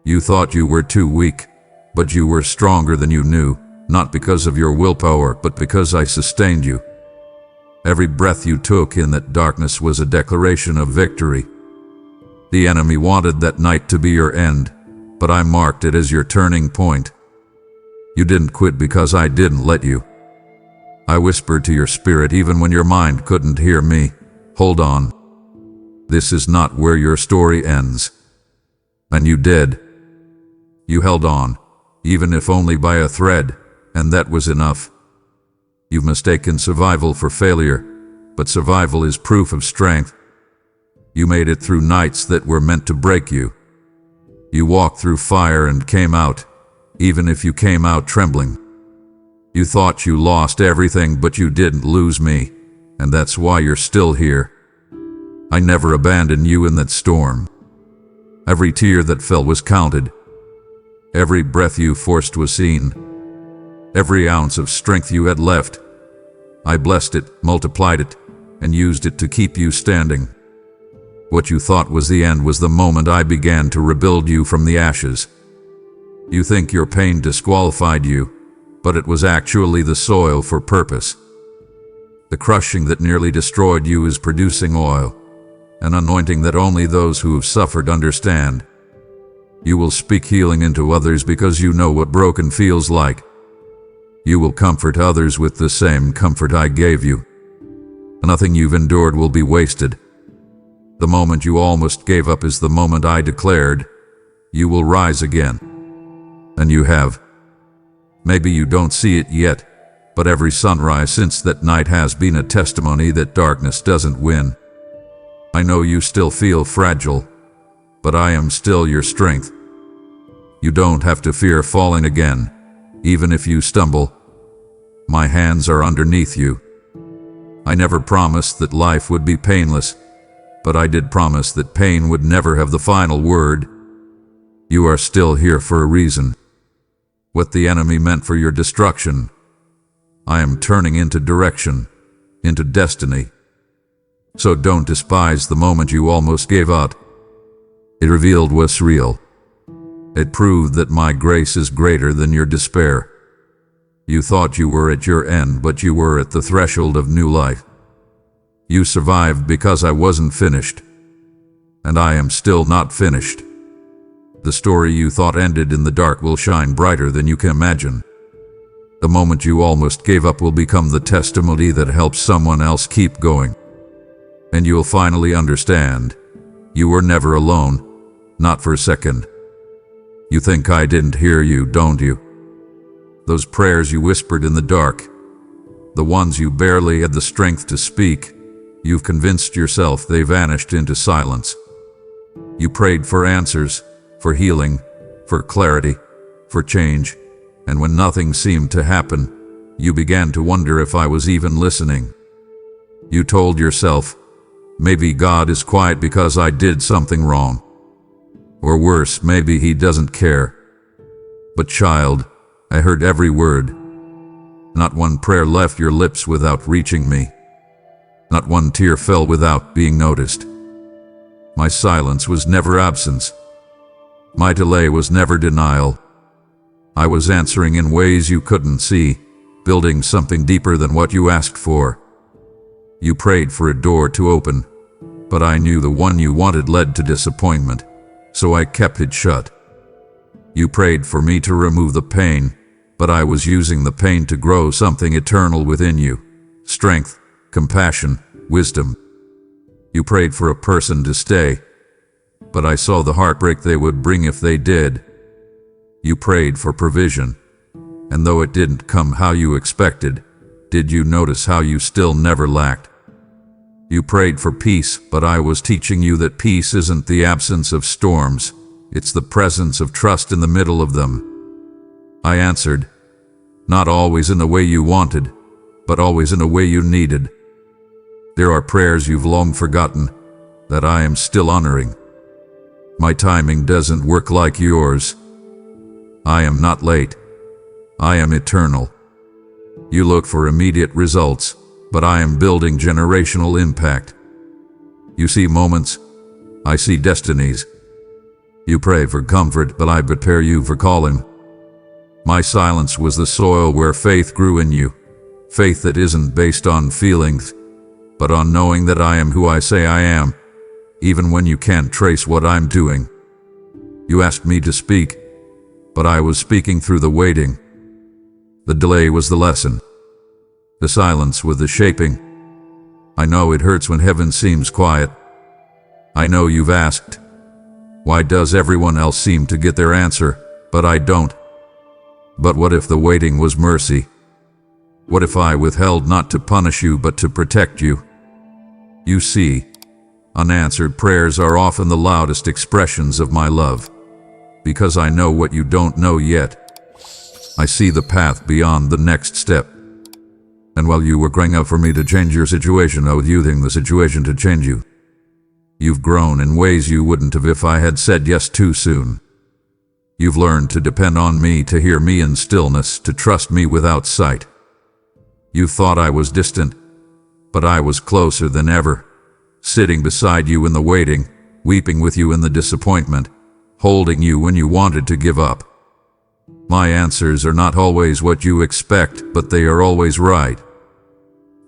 You thought you were too weak, but you were stronger than you knew, not because of your willpower, but because I sustained you. Every breath you took in that darkness was a declaration of victory. The enemy wanted that night to be your end, but I marked it as your turning point. You didn't quit because I didn't let you. I whispered to your spirit even when your mind couldn't hear me. Hold on. This is not where your story ends. And you did. You held on, even if only by a thread, and that was enough. You've mistaken survival for failure, but survival is proof of strength. You made it through nights that were meant to break you. You walked through fire and came out, even if you came out trembling. You thought you lost everything, but you didn't lose me, and that's why you're still here. I never abandoned you in that storm. Every tear that fell was counted. Every breath you forced was seen. Every ounce of strength you had left, I blessed it, multiplied it, and used it to keep you standing. What you thought was the end was the moment I began to rebuild you from the ashes. You think your pain disqualified you, but it was actually the soil for purpose. The crushing that nearly destroyed you is producing oil, an anointing that only those who have suffered understand. You will speak healing into others because you know what broken feels like. You will comfort others with the same comfort I gave you. Nothing you've endured will be wasted. The moment you almost gave up is the moment I declared, you will rise again. And you have. Maybe you don't see it yet, but every sunrise since that night has been a testimony that darkness doesn't win. I know you still feel fragile, but I am still your strength. You don't have to fear falling again, even if you stumble. My hands are underneath you. I never promised that life would be painless, but I did promise that pain would never have the final word. You are still here for a reason. What the enemy meant for your destruction, I am turning into direction, into destiny. So don't despise the moment you almost gave up. It revealed what's real. It proved that my grace is greater than your despair. You thought you were at your end, but you were at the threshold of new life. You survived because I wasn't finished. And I am still not finished. The story you thought ended in the dark will shine brighter than you can imagine. The moment you almost gave up will become the testimony that helps someone else keep going. And you'll finally understand, you were never alone, not for a second. You think I didn't hear you, don't you? Those prayers you whispered in the dark, the ones you barely had the strength to speak, you've convinced yourself they vanished into silence. You prayed for answers, for healing, for clarity, for change, and when nothing seemed to happen, you began to wonder if I was even listening. You told yourself, maybe God is quiet because I did something wrong. Or worse, maybe he doesn't care. But child, I heard every word. Not one prayer left your lips without reaching me. Not one tear fell without being noticed. My silence was never absence. My delay was never denial. I was answering in ways you couldn't see, building something deeper than what you asked for. You prayed for a door to open, but I knew the one you wanted led to disappointment, so I kept it shut. You prayed for me to remove the pain, but I was using the pain to grow something eternal within you. Strength, compassion, wisdom. You prayed for a person to stay, but I saw the heartbreak they would bring if they did. You prayed for provision, and though it didn't come how you expected, did you notice how you still never lacked? You prayed for peace, but I was teaching you that peace isn't the absence of storms, it's the presence of trust in the middle of them. I answered, not always in the way you wanted, but always in a way you needed. There are prayers you've long forgotten that I am still honoring. My timing doesn't work like yours. I am not late. I am eternal. You look for immediate results, but I am building generational impact. You see moments, I see destinies. You pray for comfort, but I prepare you for calling. My silence was the soil where faith grew in you, faith that isn't based on feelings, but on knowing that I am who I say I am, even when you can't trace what I'm doing. You asked me to speak, but I was speaking through the waiting. The delay was the lesson. The silence was the shaping. I know it hurts when heaven seems quiet. I know you've asked, why does everyone else seem to get their answer, but I don't. But what if the waiting was mercy? What if I withheld not to punish you but to protect you? You see, unanswered prayers are often the loudest expressions of my love, because I know what you don't know yet. I see the path beyond the next step. And while you were crying out for me to change your situation, I was using the situation to change you. You've grown in ways you wouldn't have if I had said yes too soon. You've learned to depend on me, to hear me in stillness, to trust me without sight. You thought I was distant, but I was closer than ever, sitting beside you in the waiting, weeping with you in the disappointment, holding you when you wanted to give up. My answers are not always what you expect, but they are always right.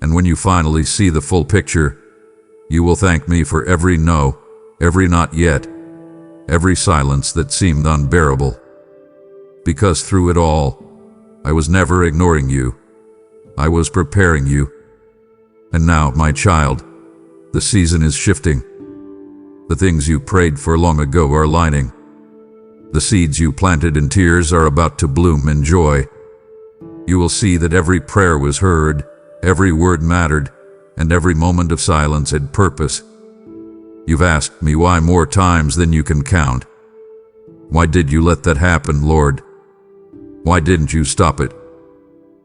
And when you finally see the full picture, you will thank me for every no, every not yet, every silence that seemed unbearable. Because through it all, I was never ignoring you. I was preparing you. And now, my child, the season is shifting. The things you prayed for long ago are lining. The seeds you planted in tears are about to bloom in joy. You will see that every prayer was heard, every word mattered, and every moment of silence had purpose. You've asked me why more times than you can count. Why did you let that happen, Lord? Why didn't you stop it?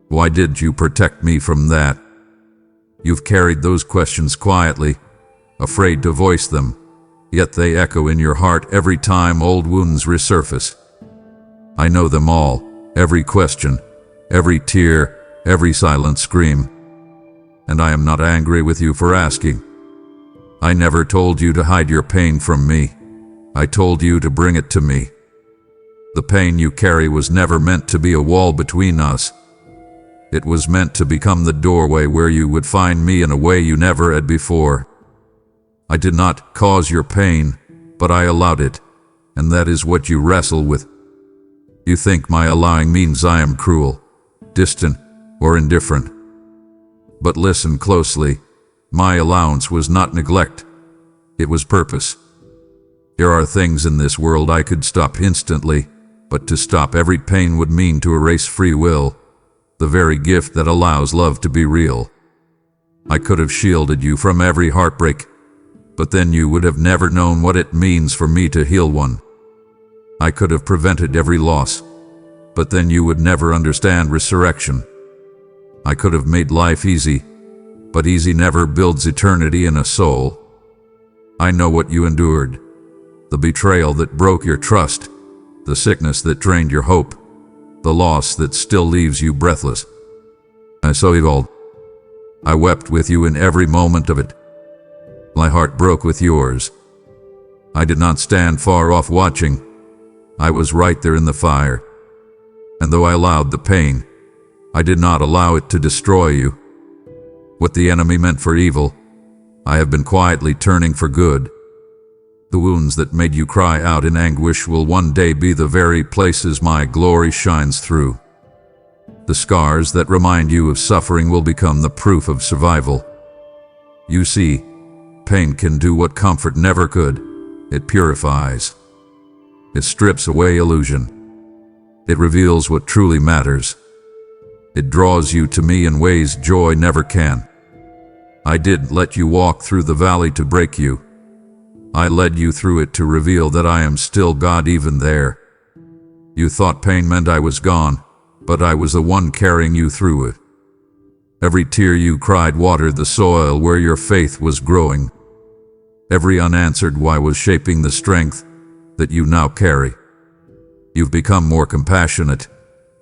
Why did you protect me from that? You've carried those questions quietly, afraid to voice them, yet they echo in your heart every time old wounds resurface. I know them all, every question, every tear, every silent scream. And I am not angry with you for asking. I never told you to hide your pain from me. I told you to bring it to me. The pain you carry was never meant to be a wall between us. It was meant to become the doorway where you would find me in a way you never had before. I did not cause your pain, but I allowed it, and that is what you wrestle with. You think my allowing means I am cruel, distant, or indifferent. But listen closely. My allowance was not neglect. It was purpose. There are things in this world I could stop instantly, but to stop every pain would mean to erase free will, the very gift that allows love to be real. I could have shielded you from every heartbreak, but then you would have never known what it means for me to heal one. I could have prevented every loss, but then you would never understand resurrection. I could have made life easy, but easy never builds eternity in a soul. I know what you endured, the betrayal that broke your trust, the sickness that drained your hope, the loss that still leaves you breathless. I saw it all. I wept with you in every moment of it. My heart broke with yours. I did not stand far off watching. I was right there in the fire. And though I allowed the pain, I did not allow it to destroy you. What the enemy meant for evil, I have been quietly turning for good. The wounds that made you cry out in anguish will one day be the very places my glory shines through. The scars that remind you of suffering will become the proof of survival. You see, pain can do what comfort never could. It purifies. It strips away illusion. It reveals what truly matters. It draws you to me in ways joy never can. I didn't let you walk through the valley to break you. I led you through it to reveal that I am still God even there. You thought pain meant I was gone, but I was the one carrying you through it. Every tear you cried watered the soil where your faith was growing. Every unanswered why was shaping the strength that you now carry. You've become more compassionate,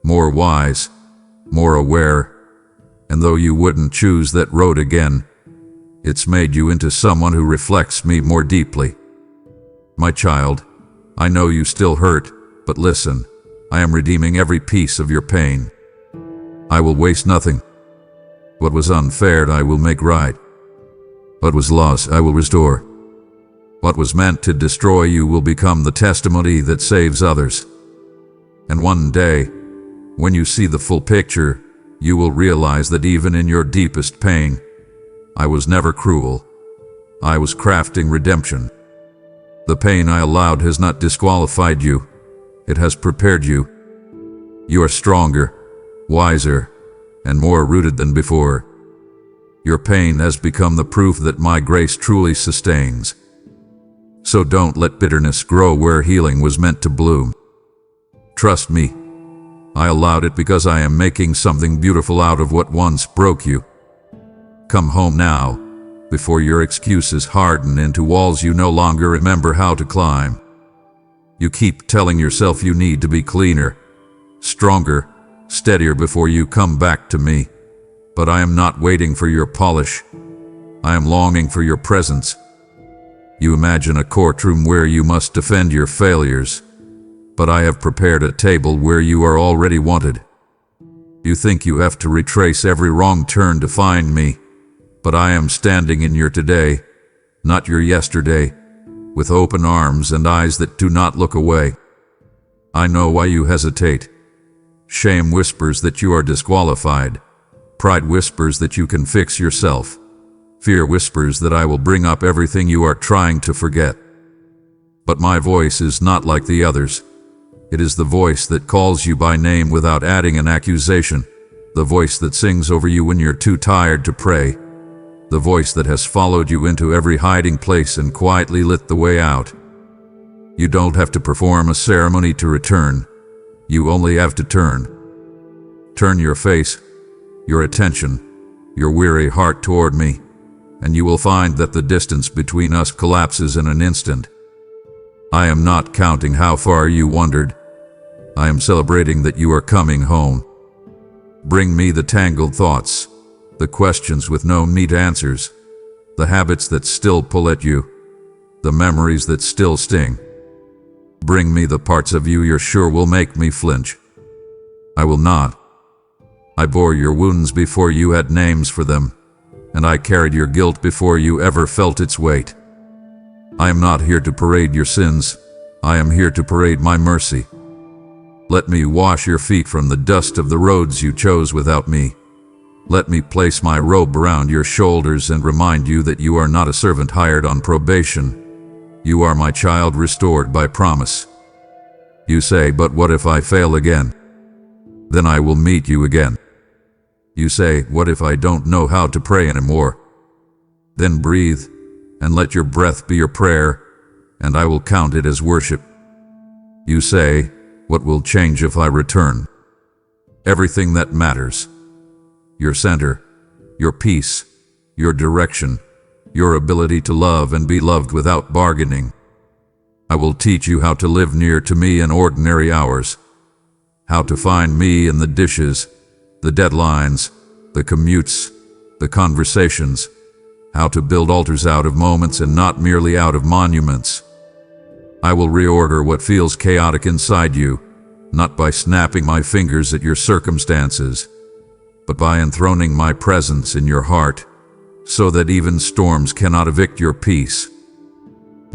more wise, more aware, and though you wouldn't choose that road again, it's made you into someone who reflects me more deeply. My child, I know you still hurt, but listen, I am redeeming every piece of your pain. I will waste nothing. What was unfair, I will make right. What was lost, I will restore. What was meant to destroy you will become the testimony that saves others. And one day, when you see the full picture, you will realize that even in your deepest pain, I was never cruel. I was crafting redemption. The pain I allowed has not disqualified you. It has prepared you. You are stronger, wiser, and more rooted than before. Your pain has become the proof that my grace truly sustains. So don't let bitterness grow where healing was meant to bloom. Trust me, I allowed it because I am making something beautiful out of what once broke you. Come home now, before your excuses harden into walls you no longer remember how to climb. You keep telling yourself you need to be cleaner, stronger, steadier before you come back to me. But I am not waiting for your polish. I am longing for your presence. You imagine a courtroom where you must defend your failures, but I have prepared a table where you are already wanted. You think you have to retrace every wrong turn to find me, but I am standing in your today, not your yesterday, with open arms and eyes that do not look away. I know why you hesitate. Shame whispers that you are disqualified. Pride whispers that you can fix yourself. Fear whispers that I will bring up everything you are trying to forget. But my voice is not like the others. It is the voice that calls you by name without adding an accusation. The voice that sings over you when you're too tired to pray. The voice that has followed you into every hiding place and quietly lit the way out. You don't have to perform a ceremony to return. You only have to turn. Turn your face, your attention, your weary heart toward me, and you will find that the distance between us collapses in an instant. I am not counting how far you wandered. I am celebrating that you are coming home. Bring me the tangled thoughts, the questions with no neat answers, the habits that still pull at you, the memories that still sting. Bring me the parts of you you're sure will make me flinch. I will not. I bore your wounds before you had names for them, and I carried your guilt before you ever felt its weight. I am not here to parade your sins. I am here to parade my mercy. Let me wash your feet from the dust of the roads you chose without me. Let me place my robe around your shoulders and remind you that you are not a servant hired on probation. You are my child restored by promise. You say, but what if I fail again? Then I will meet you again. You say, what if I don't know how to pray anymore? Then breathe, and let your breath be your prayer, and I will count it as worship. You say, what will change if I return? Everything that matters. Your center, your peace, your direction, your ability to love and be loved without bargaining. I will teach you how to live near to me in ordinary hours, how to find me in the dishes, the deadlines, the commutes, the conversations, how to build altars out of moments and not merely out of monuments. I will reorder what feels chaotic inside you, not by snapping my fingers at your circumstances, but by enthroning my presence in your heart, so that even storms cannot evict your peace.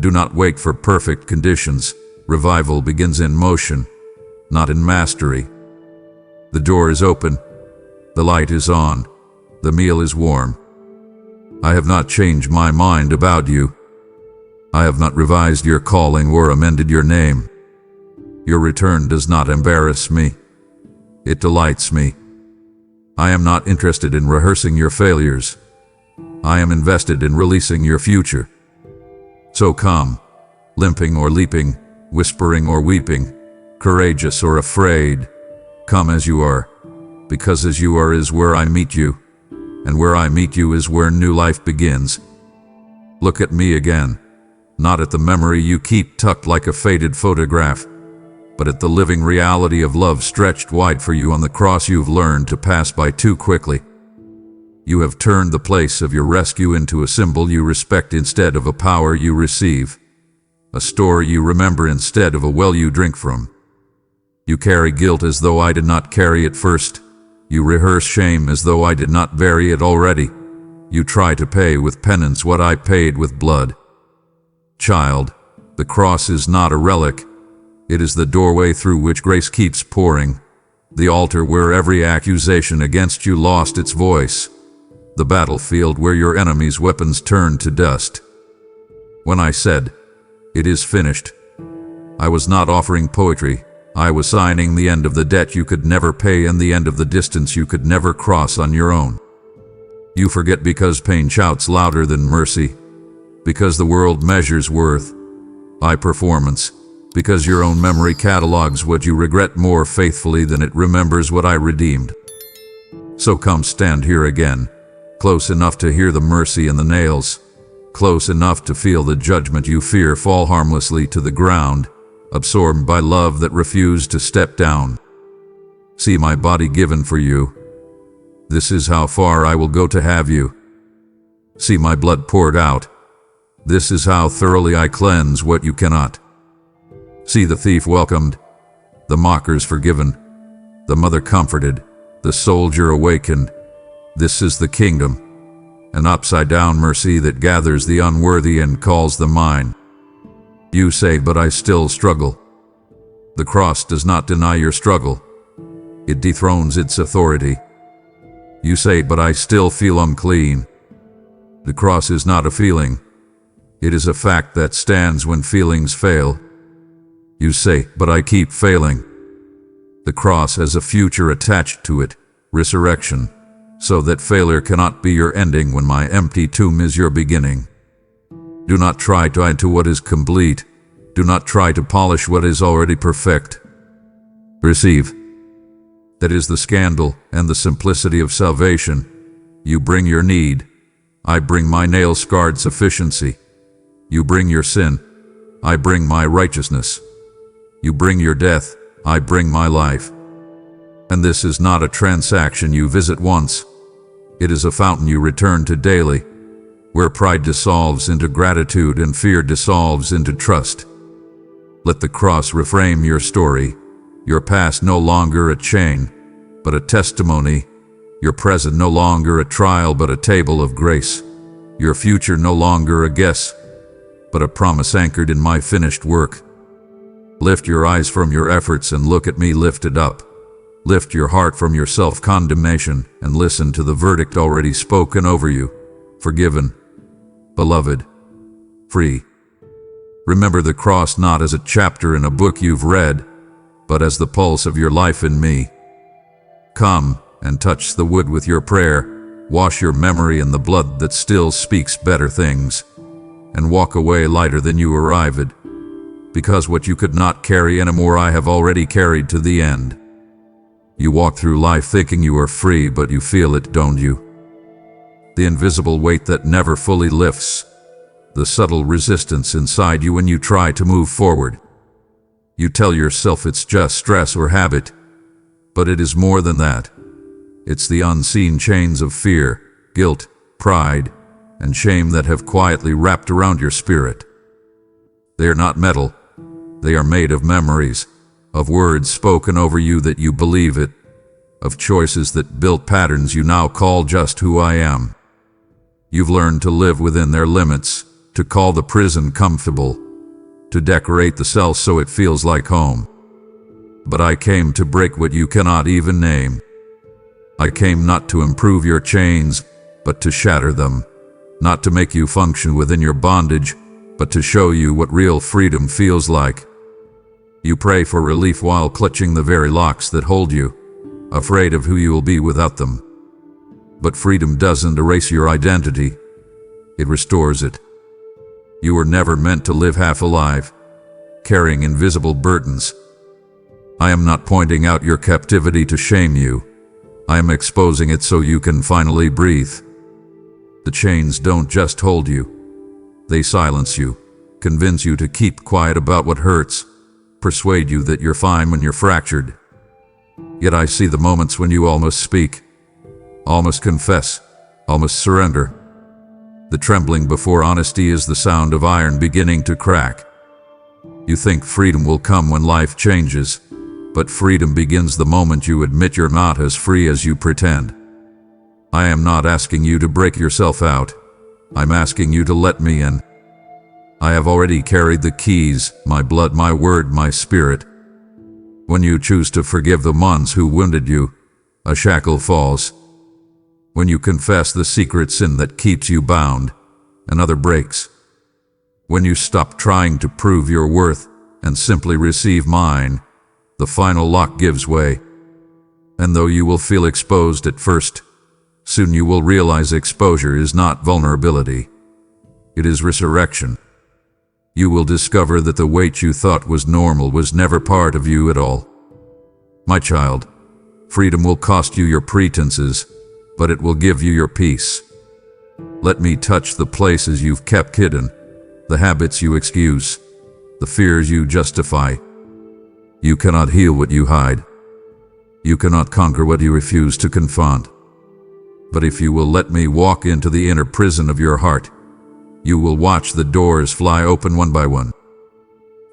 Do not wait for perfect conditions. Revival begins in motion, not in mastery. The door is open, the light is on, the meal is warm. I have not changed my mind about you. I have not revised your calling or amended your name. Your return does not embarrass me. It delights me. I am not interested in rehearsing your failures. I am invested in releasing your future. So come, limping or leaping, whispering or weeping, courageous or afraid. Come as you are, because as you are is where I meet you, and where I meet you is where new life begins. Look at me again, not at the memory you keep tucked like a faded photograph, but at the living reality of love stretched wide for you on the cross you've learned to pass by too quickly. You have turned the place of your rescue into a symbol you respect instead of a power you receive, a story you remember instead of a well you drink from. You carry guilt as though I did not carry it first. You rehearse shame as though I did not bury it already. You try to pay with penance what I paid with blood. Child, the cross is not a relic. It is the doorway through which grace keeps pouring, the altar where every accusation against you lost its voice, the battlefield where your enemy's weapons turned to dust. When I said, "It is finished," I was not offering poetry. I was signing the end of the debt you could never pay and the end of the distance you could never cross on your own. You forget because pain shouts louder than mercy, because the world measures worth by performance, because your own memory catalogs what you regret more faithfully than it remembers what I redeemed. So come stand here again, close enough to hear the mercy in the nails, close enough to feel the judgment you fear fall harmlessly to the ground, absorbed by love that refused to step down. See my body given for you. This is how far I will go to have you. See my blood poured out. This is how thoroughly I cleanse what you cannot. See the thief welcomed, the mockers forgiven, the mother comforted, the soldier awakened. This is the kingdom, an upside-down mercy that gathers the unworthy and calls them mine. You say, but I still struggle. The cross does not deny your struggle. It dethrones its authority. You say, but I still feel unclean. The cross is not a feeling. It is a fact that stands when feelings fail. You say, but I keep failing. The cross has a future attached to it, resurrection, so that failure cannot be your ending when my empty tomb is your beginning. Do not try to add to what is complete. Do not try to polish what is already perfect. Receive. That is the scandal and the simplicity of salvation. You bring your need. I bring my nail-scarred sufficiency. You bring your sin. I bring my righteousness. You bring your death. I bring my life. And this is not a transaction you visit once. It is a fountain you return to daily, where pride dissolves into gratitude and fear dissolves into trust. Let the cross reframe your story, your past no longer a chain, but a testimony, your present no longer a trial but a table of grace, your future no longer a guess, but a promise anchored in my finished work. Lift your eyes from your efforts and look at me lifted up. Lift your heart from your self-condemnation and listen to the verdict already spoken over you. Forgiven, beloved, free. Remember the cross not as a chapter in a book you've read, but as the pulse of your life in me. Come and touch the wood with your prayer, wash your memory in the blood that still speaks better things, and walk away lighter than you arrived, because what you could not carry anymore I have already carried to the end. You walk through life thinking you are free, but you feel it, don't you? The invisible weight that never fully lifts, the subtle resistance inside you when you try to move forward. You tell yourself it's just stress or habit, but it is more than that. It's the unseen chains of fear, guilt, pride, and shame that have quietly wrapped around your spirit. They are not metal. They are made of memories, of words spoken over you that you believe it, of choices that built patterns you now call just who I am. You've learned to live within their limits, to call the prison comfortable, to decorate the cell so it feels like home. But I came to break what you cannot even name. I came not to improve your chains, but to shatter them, not to make you function within your bondage, but to show you what real freedom feels like. You pray for relief while clutching the very locks that hold you, afraid of who you will be without them. But freedom doesn't erase your identity. It restores it. You were never meant to live half alive, carrying invisible burdens. I am not pointing out your captivity to shame you. I am exposing it so you can finally breathe. The chains don't just hold you. They silence you, convince you to keep quiet about what hurts, persuade you that you're fine when you're fractured. Yet I see the moments when you almost speak, almost confess, almost surrender. The trembling before honesty is the sound of iron beginning to crack. You think freedom will come when life changes, but freedom begins the moment you admit you're not as free as you pretend. I am not asking you to break yourself out. I'm asking you to let me in. I have already carried the keys, my blood, my word, my spirit. When you choose to forgive the ones who wounded you, a shackle falls. When you confess the secret sin that keeps you bound, another breaks. When you stop trying to prove your worth and simply receive mine, The final lock gives way. And though you will feel exposed at first, soon you will realize exposure is not vulnerability. It is resurrection. You will discover that the weight you thought was normal was never part of you at all. My child, freedom will cost you your pretenses, but it will give you your peace. Let me touch the places you've kept hidden, the habits you excuse, the fears you justify. You cannot heal what you hide. You cannot conquer what you refuse to confront. But if you will let me walk into the inner prison of your heart, you will watch the doors fly open one by one.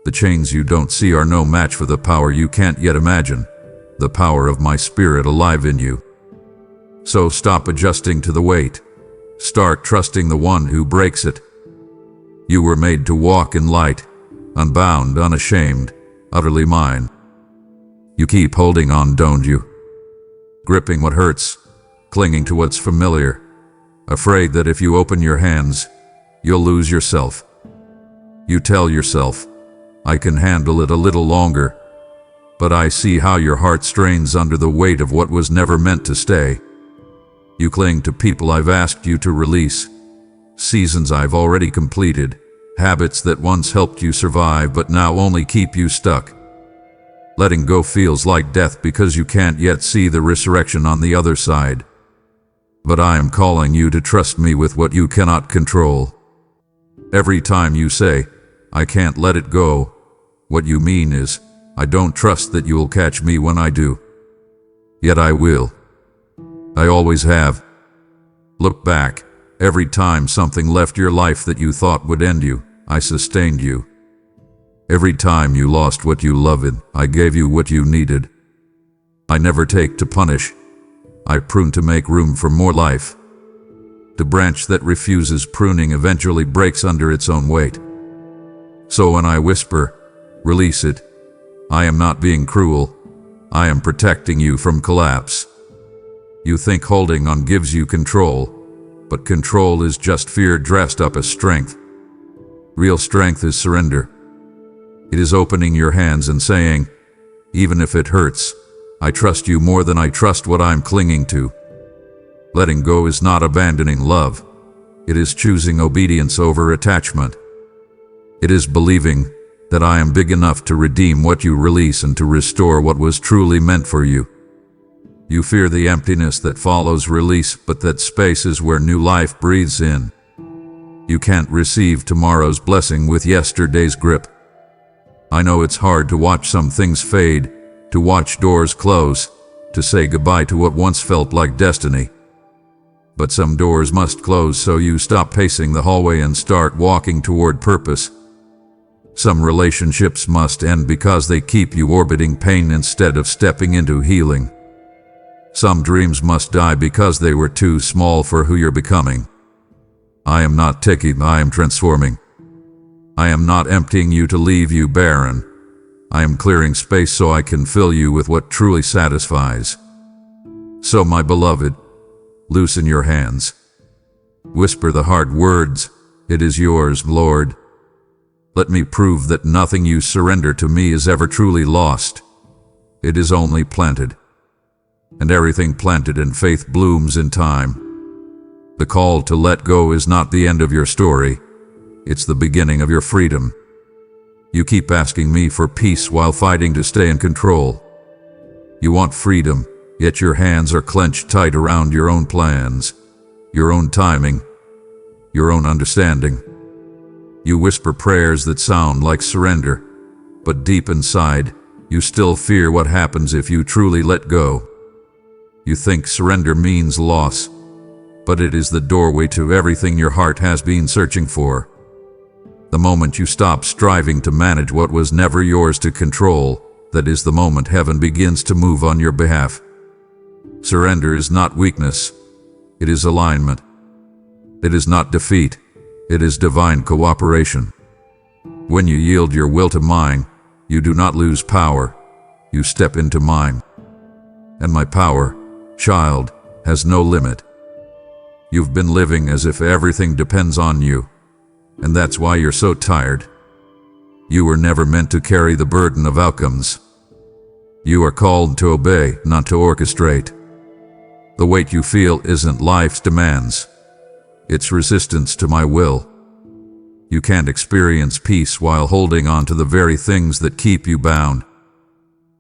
The chains you don't see are no match for the power you can't yet imagine, the power of my spirit alive in you. So stop adjusting to the weight. Start trusting the one who breaks it. You were made to walk in light, unbound, unashamed, utterly mine. You keep holding on, don't you? Gripping what hurts, clinging to what's familiar, afraid that if you open your hands, you'll lose yourself. You tell yourself, I can handle it a little longer, but I see how your heart strains under the weight of what was never meant to stay. You cling to people I've asked you to release, seasons I've already completed, habits that once helped you survive but now only keep you stuck. Letting go feels like death because you can't yet see the resurrection on the other side. But I am calling you to trust me with what you cannot control. Every time you say, I can't let it go, what you mean is, I don't trust that you'll catch me when I do. Yet I will. I always have. Look back. Every time something left your life that you thought would end you, I sustained you. Every time you lost what you loved, I gave you what you needed. I never take to punish. I prune to make room for more life. The branch that refuses pruning eventually breaks under its own weight. So when I whisper, release it, I am not being cruel. I am protecting you from collapse. You think holding on gives you control, but control is just fear dressed up as strength. Real strength is surrender. It is opening your hands and saying, even if it hurts, I trust you more than I trust what I'm clinging to. Letting go is not abandoning love. It is choosing obedience over attachment. It is believing that I am big enough to redeem what you release and to restore what was truly meant for you. You fear the emptiness that follows release, but that space is where new life breathes in. You can't receive tomorrow's blessing with yesterday's grip. I know it's hard to watch some things fade, to watch doors close, to say goodbye to what once felt like destiny. But some doors must close so you stop pacing the hallway and start walking toward purpose. Some relationships must end because they keep you orbiting pain instead of stepping into healing. Some dreams must die because they were too small for who you're becoming. I am not taking, I am transforming. I am not emptying you to leave you barren. I am clearing space so I can fill you with what truly satisfies. So my beloved, loosen your hands. Whisper the hard words, it is yours, Lord. Let me prove that nothing you surrender to me is ever truly lost. It is only planted. And everything planted in faith blooms in time. The call to let go is not the end of your story. It's the beginning of your freedom. You keep asking me for peace while fighting to stay in control. You want freedom, yet your hands are clenched tight around your own plans, your own timing, your own understanding. You whisper prayers that sound like surrender, but deep inside, you still fear what happens if you truly let go. You think surrender means loss, but it is the doorway to everything your heart has been searching for. The moment you stop striving to manage what was never yours to control, that is the moment heaven begins to move on your behalf. Surrender is not weakness. It is alignment. It is not defeat. It is divine cooperation. When you yield your will to mine, you do not lose power. You step into mine. And my power, child, has no limit. You've been living as if everything depends on you. And that's why you're so tired. You were never meant to carry the burden of outcomes. You are called to obey, not to orchestrate. The weight you feel isn't life's demands. It's resistance to my will. You can't experience peace while holding on to the very things that keep you bound.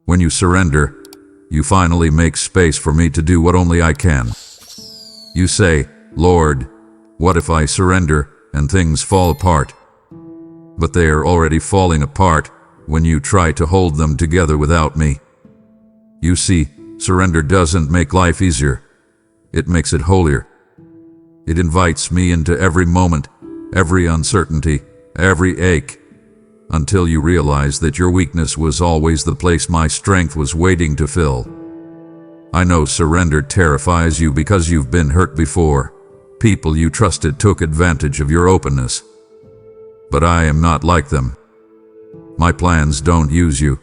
When you surrender, you finally make space for me to do what only I can. You say, Lord, what if I surrender and things fall apart? But they are already falling apart when you try to hold them together without me. You see, surrender doesn't make life easier. It makes it holier. It invites me into every moment, every uncertainty, every ache, until you realize that your weakness was always the place my strength was waiting to fill. I know surrender terrifies you because you've been hurt before. People you trusted took advantage of your openness. But I am not like them. My plans don't use you,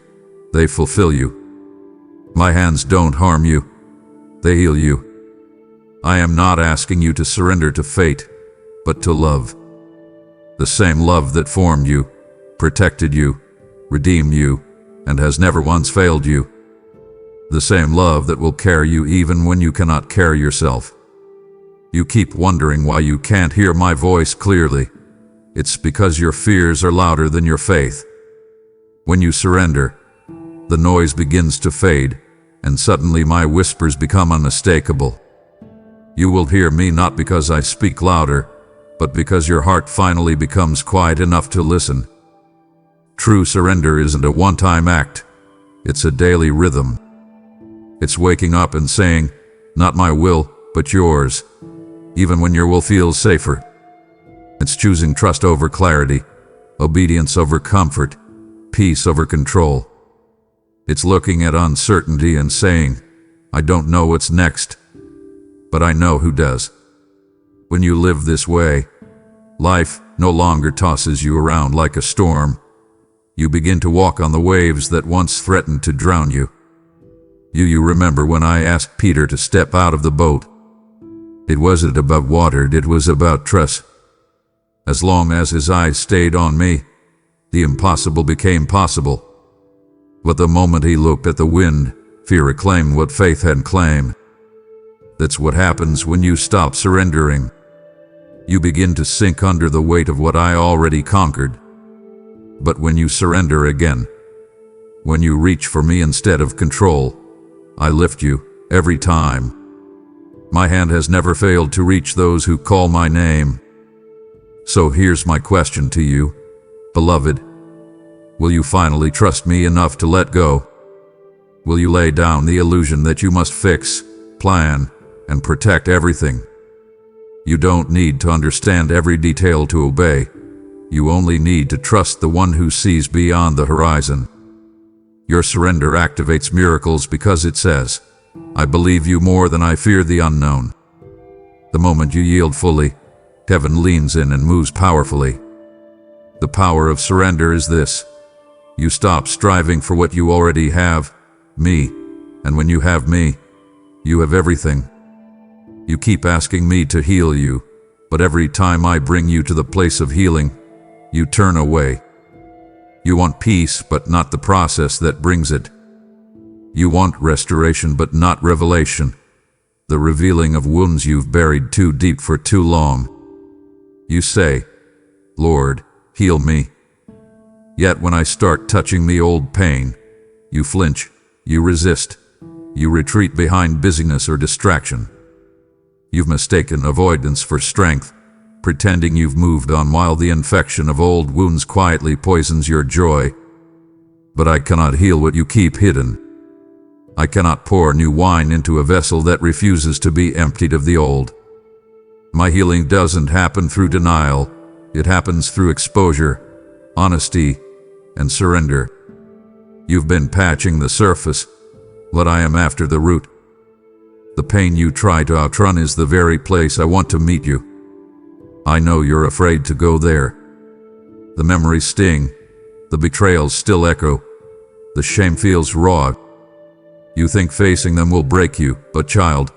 they fulfill you. My hands don't harm you, they heal you. I am not asking you to surrender to fate, but to love. The same love that formed you, protected you, redeemed you, and has never once failed you. The same love that will carry you even when you cannot carry yourself. You keep wondering why you can't hear my voice clearly. It's because your fears are louder than your faith. When you surrender, the noise begins to fade, and suddenly my whispers become unmistakable. You will hear me not because I speak louder, but because your heart finally becomes quiet enough to listen. True surrender isn't a one-time act. It's a daily rhythm. It's waking up and saying, not my will, but yours, even when your will feels safer. It's choosing trust over clarity, obedience over comfort, peace over control. It's looking at uncertainty and saying, I don't know what's next, but I know who does. When you live this way, life no longer tosses you around like a storm. You begin to walk on the waves that once threatened to drown you. You remember when I asked Peter to step out of the boat? It wasn't about water, it was about trust. As long as his eyes stayed on me, the impossible became possible. But the moment he looked at the wind, fear reclaimed what faith had claimed. That's what happens when you stop surrendering. You begin to sink under the weight of what I already conquered. But when you surrender again, when you reach for me instead of control, I lift you every time. My hand has never failed to reach those who call my name. So here's my question to you, beloved. Will you finally trust me enough to let go? Will you lay down the illusion that you must fix, plan, and protect everything? You don't need to understand every detail to obey. You only need to trust the one who sees beyond the horizon. Your surrender activates miracles because it says, I believe you more than I fear the unknown. The moment you yield fully, heaven leans in and moves powerfully. The power of surrender is this. You stop striving for what you already have, me, and when you have me, you have everything. You keep asking me to heal you, but every time I bring you to the place of healing, you turn away. You want peace, but not the process that brings it. You want restoration, but not revelation, the revealing of wounds you've buried too deep for too long. You say, Lord, heal me. Yet when I start touching the old pain, you flinch, you resist, you retreat behind busyness or distraction. You've mistaken avoidance for strength, pretending you've moved on while the infection of old wounds quietly poisons your joy. But I cannot heal what you keep hidden. I cannot pour new wine into a vessel that refuses to be emptied of the old. My healing doesn't happen through denial. It happens through exposure, honesty, and surrender. You've been patching the surface, but I am after the root. The pain you try to outrun is the very place I want to meet you. I know you're afraid to go there. The memories sting, the betrayals still echo, the shame feels raw. You think facing them will break you, but child,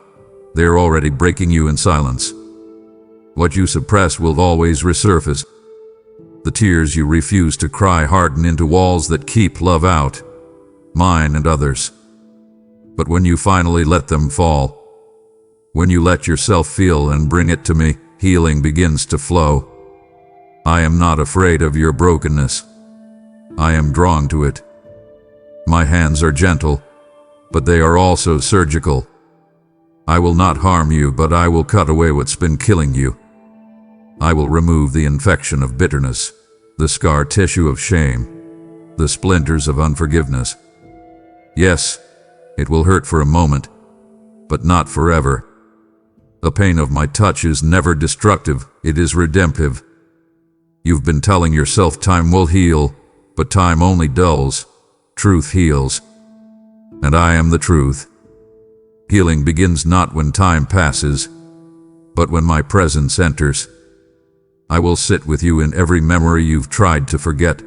they're already breaking you in silence. What you suppress will always resurface. The tears you refuse to cry harden into walls that keep love out. mine and others. But when you finally let them fall, when you let yourself feel and bring it to me, healing begins to flow. I am not afraid of your brokenness. I am drawn to it. My hands are gentle, but they are also surgical. I will not harm you, but I will cut away what's been killing you. I will remove the infection of bitterness, the scar tissue of shame, the splinters of unforgiveness. Yes, it will hurt for a moment, but not forever. The pain of my touch is never destructive, it is redemptive. You've been telling yourself time will heal, but time only dulls. Truth heals. And I am the truth. Healing begins not when time passes, but when my presence enters. I will sit with you in every memory you've tried to forget.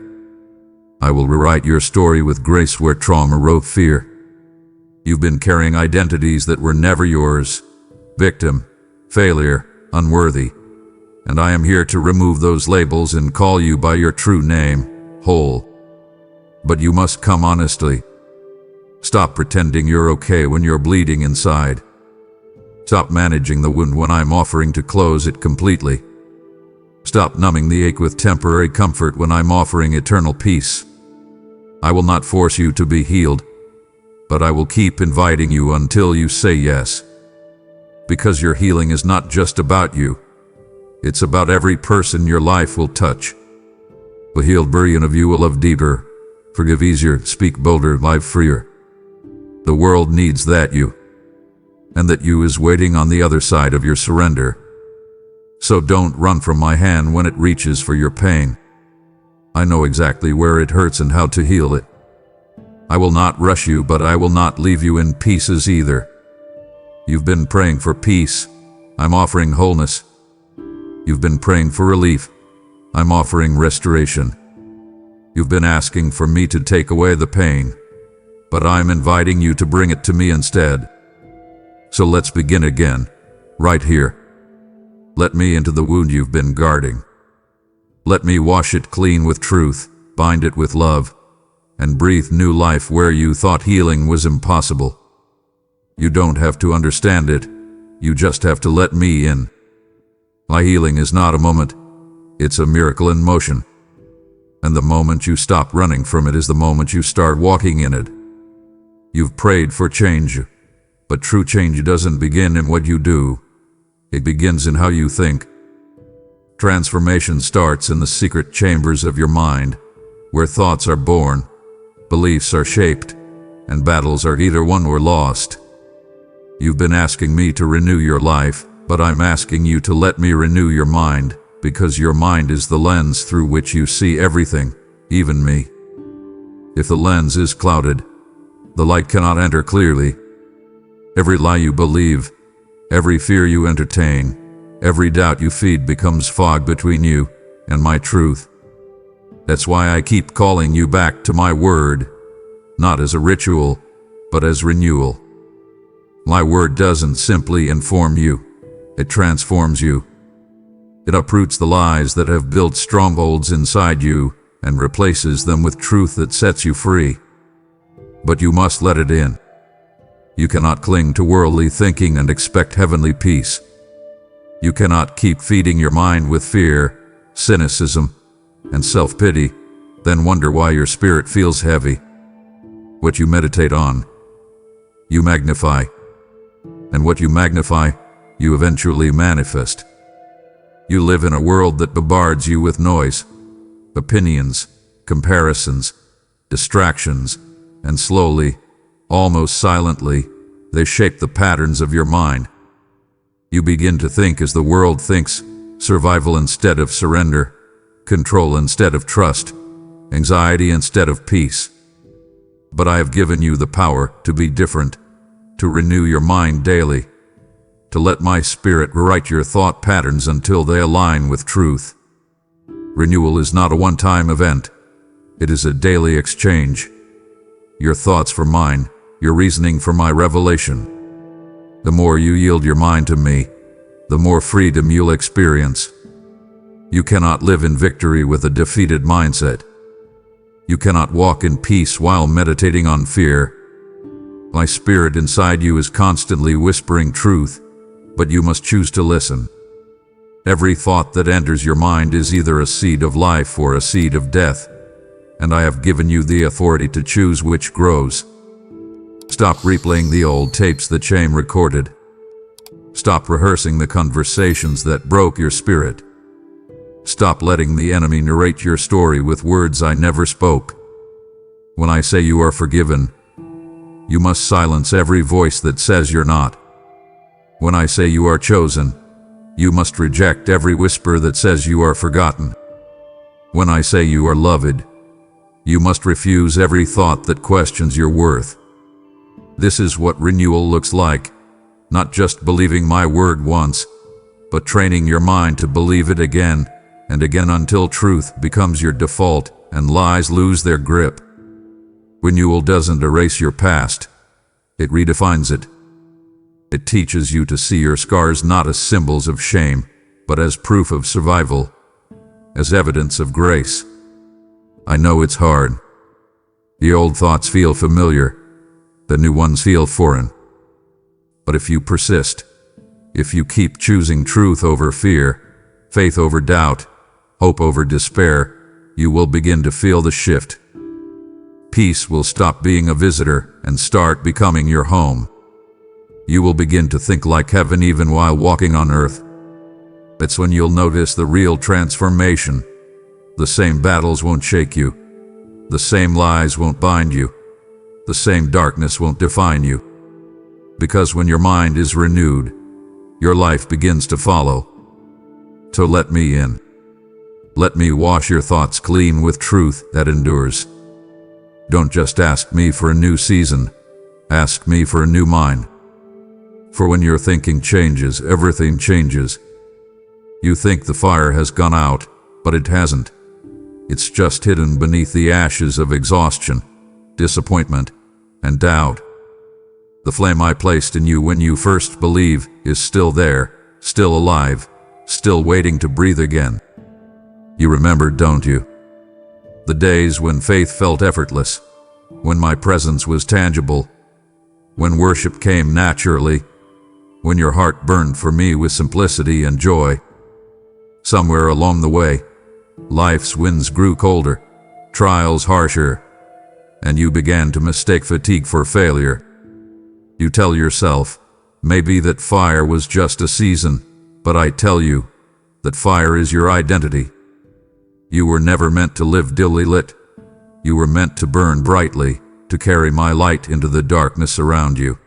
I will rewrite your story with grace where trauma wrote fear. You've been carrying identities that were never yours. Victim, failure, unworthy. And I am here to remove those labels and call you by your true name, whole. But you must come honestly. Stop pretending you're okay when you're bleeding inside. Stop managing the wound when I'm offering to close it completely. Stop numbing the ache with temporary comfort when I'm offering eternal peace. I will not force you to be healed, but I will keep inviting you until you say yes. Because your healing is not just about you. It's about every person your life will touch. The healed version of you will love deeper, forgive easier, speak bolder, live freer. The world needs that you, and that you is waiting on the other side of your surrender. So don't run from my hand when it reaches for your pain. I know exactly where it hurts and how to heal it. I will not rush you, but I will not leave you in pieces either. You've been praying for peace. I'm offering wholeness. You've been praying for relief. I'm offering restoration. You've been asking for me to take away the pain, but I'm inviting you to bring it to me instead. So let's begin again, right here. Let me into the wound you've been guarding. Let me wash it clean with truth, bind it with love, and breathe new life where you thought healing was impossible. You don't have to understand it, you just have to let me in. My healing is not a moment, it's a miracle in motion. And the moment you stop running from it is the moment you start walking in it. You've prayed for change, but true change doesn't begin in what you do. It begins in how you think. Transformation starts in the secret chambers of your mind, where thoughts are born, beliefs are shaped, and battles are either won or lost. You've been asking me to renew your life, but I'm asking you to let me renew your mind, because your mind is the lens through which you see everything, even me. If the lens is clouded, the light cannot enter clearly. Every lie you believe, every fear you entertain, every doubt you feed becomes fog between you and my truth. That's why I keep calling you back to my word, not as a ritual, but as renewal. My word doesn't simply inform you, it transforms you. It uproots the lies that have built strongholds inside you and replaces them with truth that sets you free. But you must let it in. You cannot cling to worldly thinking and expect heavenly peace. You cannot keep feeding your mind with fear, cynicism, and self-pity, then wonder why your spirit feels heavy. What you meditate on, you magnify. And what you magnify, you eventually manifest. You live in a world that bombards you with noise, opinions, comparisons, distractions, and slowly, almost silently, they shape the patterns of your mind. You begin to think as the world thinks, survival instead of surrender, control instead of trust, anxiety instead of peace. But I have given you the power to be different, to renew your mind daily, to let my spirit rewrite your thought patterns until they align with truth. Renewal is not a one-time event. It is a daily exchange. Your thoughts for mine, your reasoning for my revelation. The more you yield your mind to me, the more freedom you'll experience. You cannot live in victory with a defeated mindset. You cannot walk in peace while meditating on fear. My spirit inside you is constantly whispering truth, but you must choose to listen. Every thought that enters your mind is either a seed of life or a seed of death, and I have given you the authority to choose which grows. Stop replaying the old tapes that shame recorded. Stop rehearsing the conversations that broke your spirit. Stop letting the enemy narrate your story with words I never spoke. When I say you are forgiven, you must silence every voice that says you're not. When I say you are chosen, you must reject every whisper that says you are forgotten. When I say you are loved, you must refuse every thought that questions your worth. This is what renewal looks like, not just believing my word once, but training your mind to believe it again and again until truth becomes your default and lies lose their grip. Renewal doesn't erase your past, it redefines it. It teaches you to see your scars not as symbols of shame, but as proof of survival, as evidence of grace. I know it's hard. The old thoughts feel familiar, the new ones feel foreign. But if you persist, if you keep choosing truth over fear, faith over doubt, hope over despair, you will begin to feel the shift. Peace will stop being a visitor and start becoming your home. You will begin to think like heaven even while walking on earth. That's when you'll notice the real transformation. The same battles won't shake you. The same lies won't bind you. The same darkness won't define you. Because when your mind is renewed, your life begins to follow. So let me in. Let me wash your thoughts clean with truth that endures. Don't just ask me for a new season. Ask me for a new mind. For when your thinking changes, everything changes. You think the fire has gone out, but it hasn't. It's just hidden beneath the ashes of exhaustion, disappointment, and doubt. The flame I placed in you when you first believe is still there, still alive, still waiting to breathe again. You remember, don't you? The days when faith felt effortless, when my presence was tangible, when worship came naturally, when your heart burned for me with simplicity and joy. Somewhere along the way, life's winds grew colder, trials harsher, and you began to mistake fatigue for failure. You tell yourself, maybe that fire was just a season, but I tell you that fire is your identity. You were never meant to live dimly lit. You were meant to burn brightly, to carry my light into the darkness around you.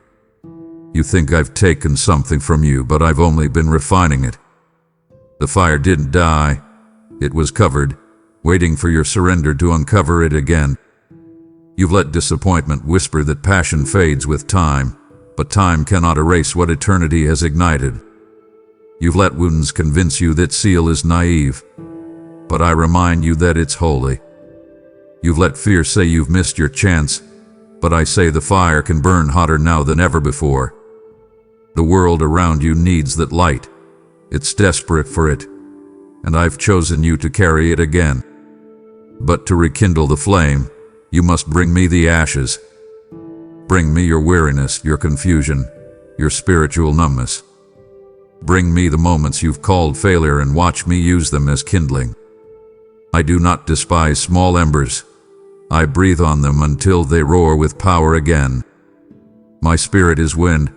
You think I've taken something from you, but I've only been refining it. The fire didn't die. It was covered, waiting for your surrender to uncover it again. You've let disappointment whisper that passion fades with time, but time cannot erase what eternity has ignited. You've let wounds convince you that zeal is naive, but I remind you that it's holy. You've let fear say you've missed your chance, but I say the fire can burn hotter now than ever before. The world around you needs that light. It's desperate for it, and I've chosen you to carry it again. But to rekindle the flame, you must bring me the ashes. Bring me your weariness, your confusion, your spiritual numbness. Bring me the moments you've called failure and watch me use them as kindling. I do not despise small embers. I breathe on them until they roar with power again. My spirit is wind,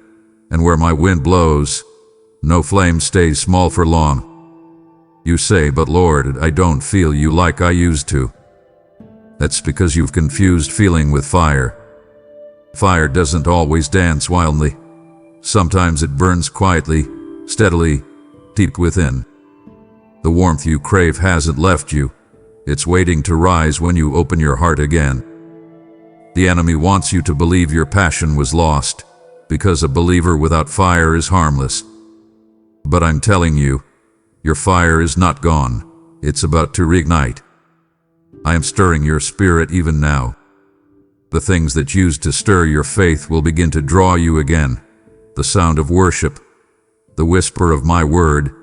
and where my wind blows, no flame stays small for long. You say, but Lord, I don't feel you like I used to. That's because you've confused feeling with fire. Fire doesn't always dance wildly. Sometimes it burns quietly, steadily, deep within. The warmth you crave hasn't left you. It's waiting to rise when you open your heart again. The enemy wants you to believe your passion was lost, because a believer without fire is harmless. But I'm telling you, your fire is not gone. It's about to reignite. I am stirring your spirit even now. The things that used to stir your faith will begin to draw you again. The sound of worship, the whisper of my word,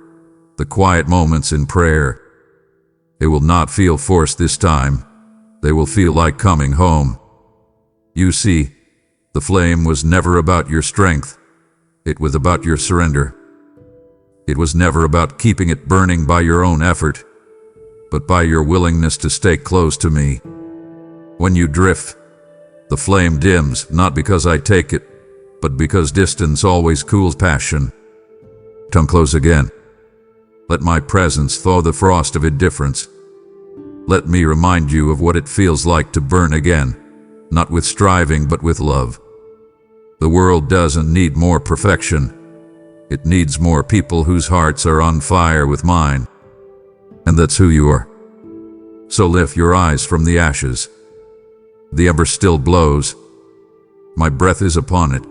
the quiet moments in prayer. It will not feel forced this time. they will feel like coming home. You see, the flame was never about your strength. It was about your surrender. It was never about keeping it burning by your own effort, but by your willingness to stay close to me. When you drift, the flame dims, not because I take it, but because distance always cools passion. Come close again. Let my presence thaw the frost of indifference. Let me remind you of what it feels like to burn again, not with striving but with love. The world doesn't need more perfection. It needs more people whose hearts are on fire with mine. And that's who you are. So lift your eyes from the ashes. The ember still blows. My breath is upon it.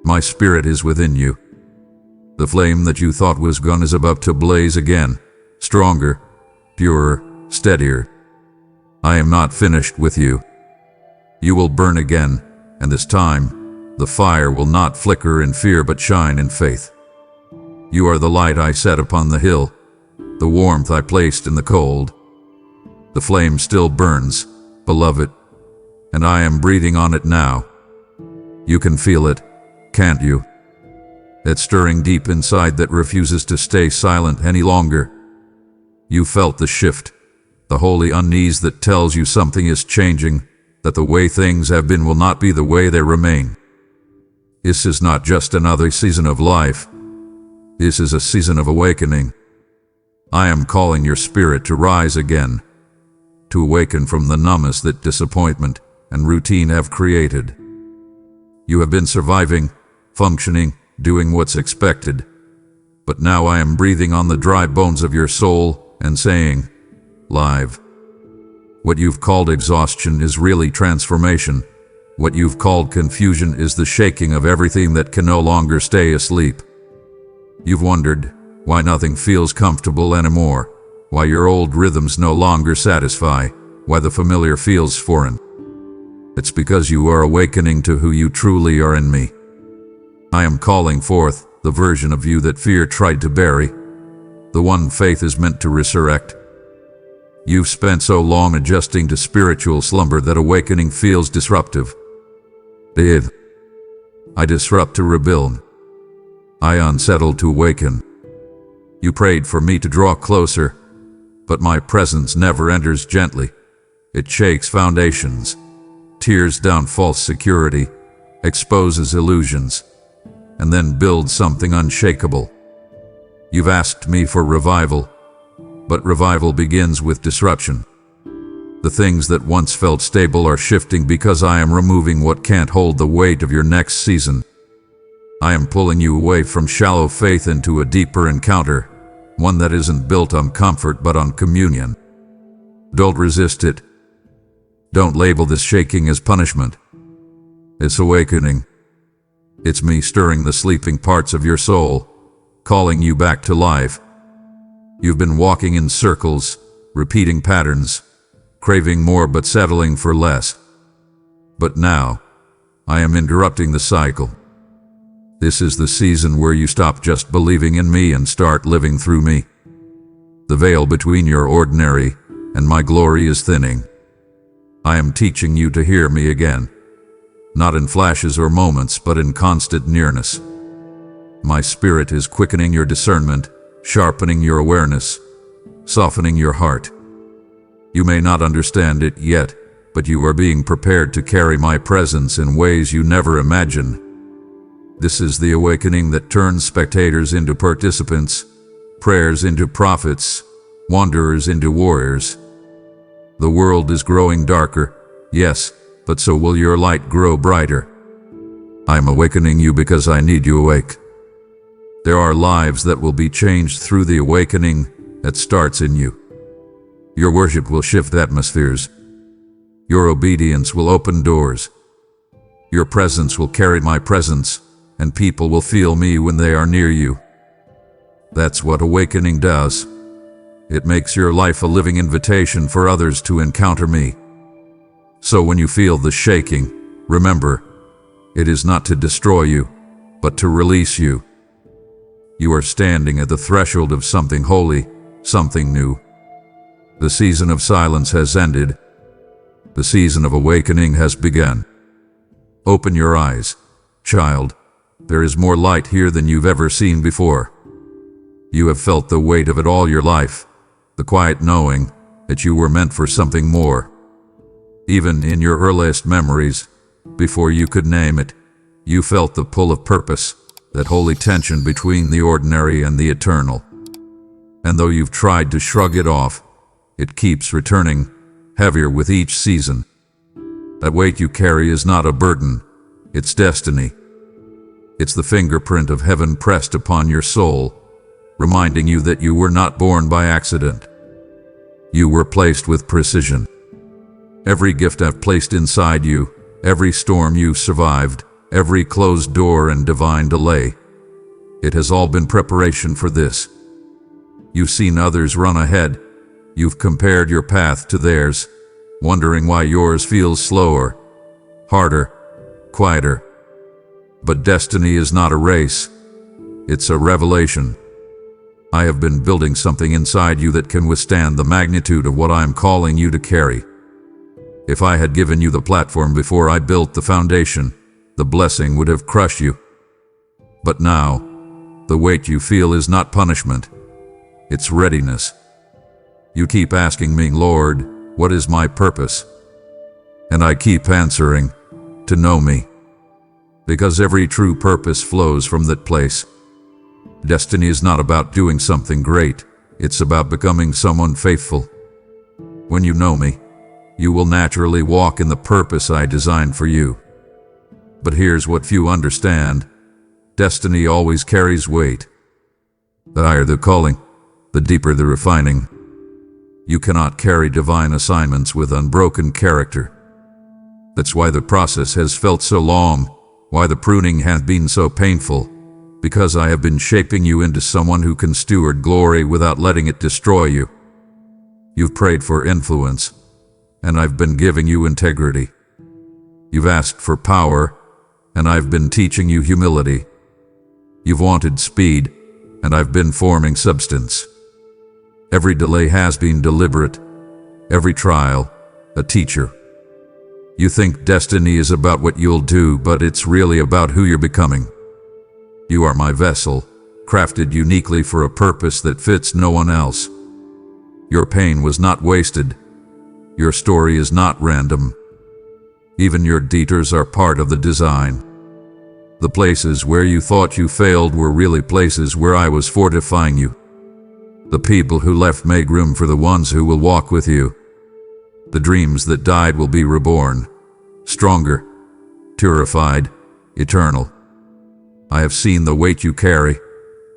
My spirit is within you. The flame that you thought was gone is about to blaze again, stronger, purer, steadier. I am not finished with you. You will burn again, and this time, the fire will not flicker in fear but shine in faith. You are the light I set upon the hill, the warmth I placed in the cold. The flame still burns, beloved, and I am breathing on it now. You can feel it, can't you? That stirring deep inside that refuses to stay silent any longer. You felt the shift, the holy unease that tells you something is changing, that the way things have been will not be the way they remain. This is not just another season of life. This is a season of awakening. I am calling your spirit to rise again, to awaken from the numbness that disappointment and routine have created. You have been surviving, functioning, doing what's expected. But now I am breathing on the dry bones of your soul and saying, live. What you've called exhaustion is really transformation. What you've called confusion is the shaking of everything that can no longer stay asleep. You've wondered why nothing feels comfortable anymore, why your old rhythms no longer satisfy, why the familiar feels foreign. It's because you are awakening to who you truly are in me. I am calling forth the version of you that fear tried to bury, the one faith is meant to resurrect. You've spent so long adjusting to spiritual slumber that awakening feels disruptive. I disrupt to rebuild. I unsettle to awaken. You prayed for me to draw closer, but my presence never enters gently. It shakes foundations, tears down false security, exposes illusions, and then builds something unshakable. You've asked me for revival, but revival begins with disruption. The things that once felt stable are shifting because I am removing what can't hold the weight of your next season. I am pulling you away from shallow faith into a deeper encounter, one that isn't built on comfort but on communion. Don't resist it. Don't label this shaking as punishment. It's awakening. It's me stirring the sleeping parts of your soul, calling you back to life. You've been walking in circles, repeating patterns, craving more but settling for less. But now, I am interrupting the cycle. This is the season where you stop just believing in me and start living through me. The veil between your ordinary and my glory is thinning. I am teaching you to hear me again, not in flashes or moments, but in constant nearness. My spirit is quickening your discernment, sharpening your awareness, softening your heart. You may not understand it yet, but you are being prepared to carry my presence in ways you never imagined. This is the awakening that turns spectators into participants, prayers into prophets, wanderers into warriors. The world is growing darker, yes, but so will your light grow brighter. I am awakening you because I need you awake. There are lives that will be changed through the awakening that starts in you. Your worship will shift atmospheres. Your obedience will open doors. Your presence will carry my presence, and people will feel me when they are near you. That's what awakening does. It makes your life a living invitation for others to encounter me. So when you feel the shaking, remember, it is not to destroy you, but to release you. You are standing at the threshold of something holy, something new. The season of silence has ended. The season of awakening has begun. Open your eyes, child. There is more light here than you've ever seen before. You have felt the weight of it all your life, the quiet knowing that you were meant for something more. Even in your earliest memories, before you could name it, you felt the pull of purpose, that holy tension between the ordinary and the eternal. And though you've tried to shrug it off, it keeps returning, heavier with each season. That weight you carry is not a burden, it's destiny. It's the fingerprint of heaven pressed upon your soul, reminding you that you were not born by accident. You were placed with precision. Every gift I've placed inside you, every storm you survived, every closed door and divine delay, it has all been preparation for this. You've seen others run ahead. You've compared your path to theirs, wondering why yours feels slower, harder, quieter. But destiny is not a race. It's a revelation. I have been building something inside you that can withstand the magnitude of what I am calling you to carry. If I had given you the platform before I built the foundation, the blessing would have crushed you. But now, the weight you feel is not punishment. It's readiness. You keep asking me, Lord, what is my purpose? And I keep answering, to know me. Because every true purpose flows from that place. Destiny is not about doing something great. It's about becoming someone faithful. When you know me, you will naturally walk in the purpose I designed for you. But here's what few understand. Destiny always carries weight. The higher the calling, the deeper the refining. You cannot carry divine assignments with unbroken character. That's why the process has felt so long, why the pruning has been so painful, because I have been shaping you into someone who can steward glory without letting it destroy you. You've prayed for influence, and I've been giving you integrity. You've asked for power, and I've been teaching you humility. You've wanted speed, and I've been forming substance. Every delay has been deliberate, every trial, a teacher. You think destiny is about what you'll do, but it's really about who you're becoming. You are my vessel, crafted uniquely for a purpose that fits no one else. Your pain was not wasted. Your story is not random. Even your detours are part of the design. The places where you thought you failed were really places where I was fortifying you. The people who left made room for the ones who will walk with you. The dreams that died will be reborn, stronger, purified, eternal. I have seen the weight you carry,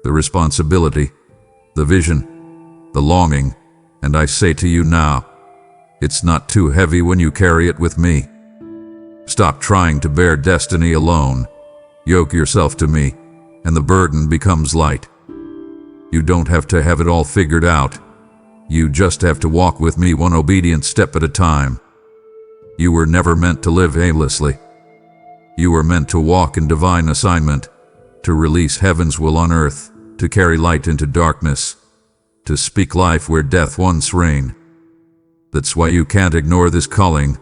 the responsibility, the vision, the longing, and I say to you now, it's not too heavy when you carry it with me. Stop trying to bear destiny alone. Yoke yourself to me, and the burden becomes light. You don't have to have it all figured out. You just have to walk with me one obedient step at a time. You were never meant to live aimlessly. You were meant to walk in divine assignment, to release heaven's will on earth, to carry light into darkness, to speak life where death once reigned. That's why you can't ignore this calling.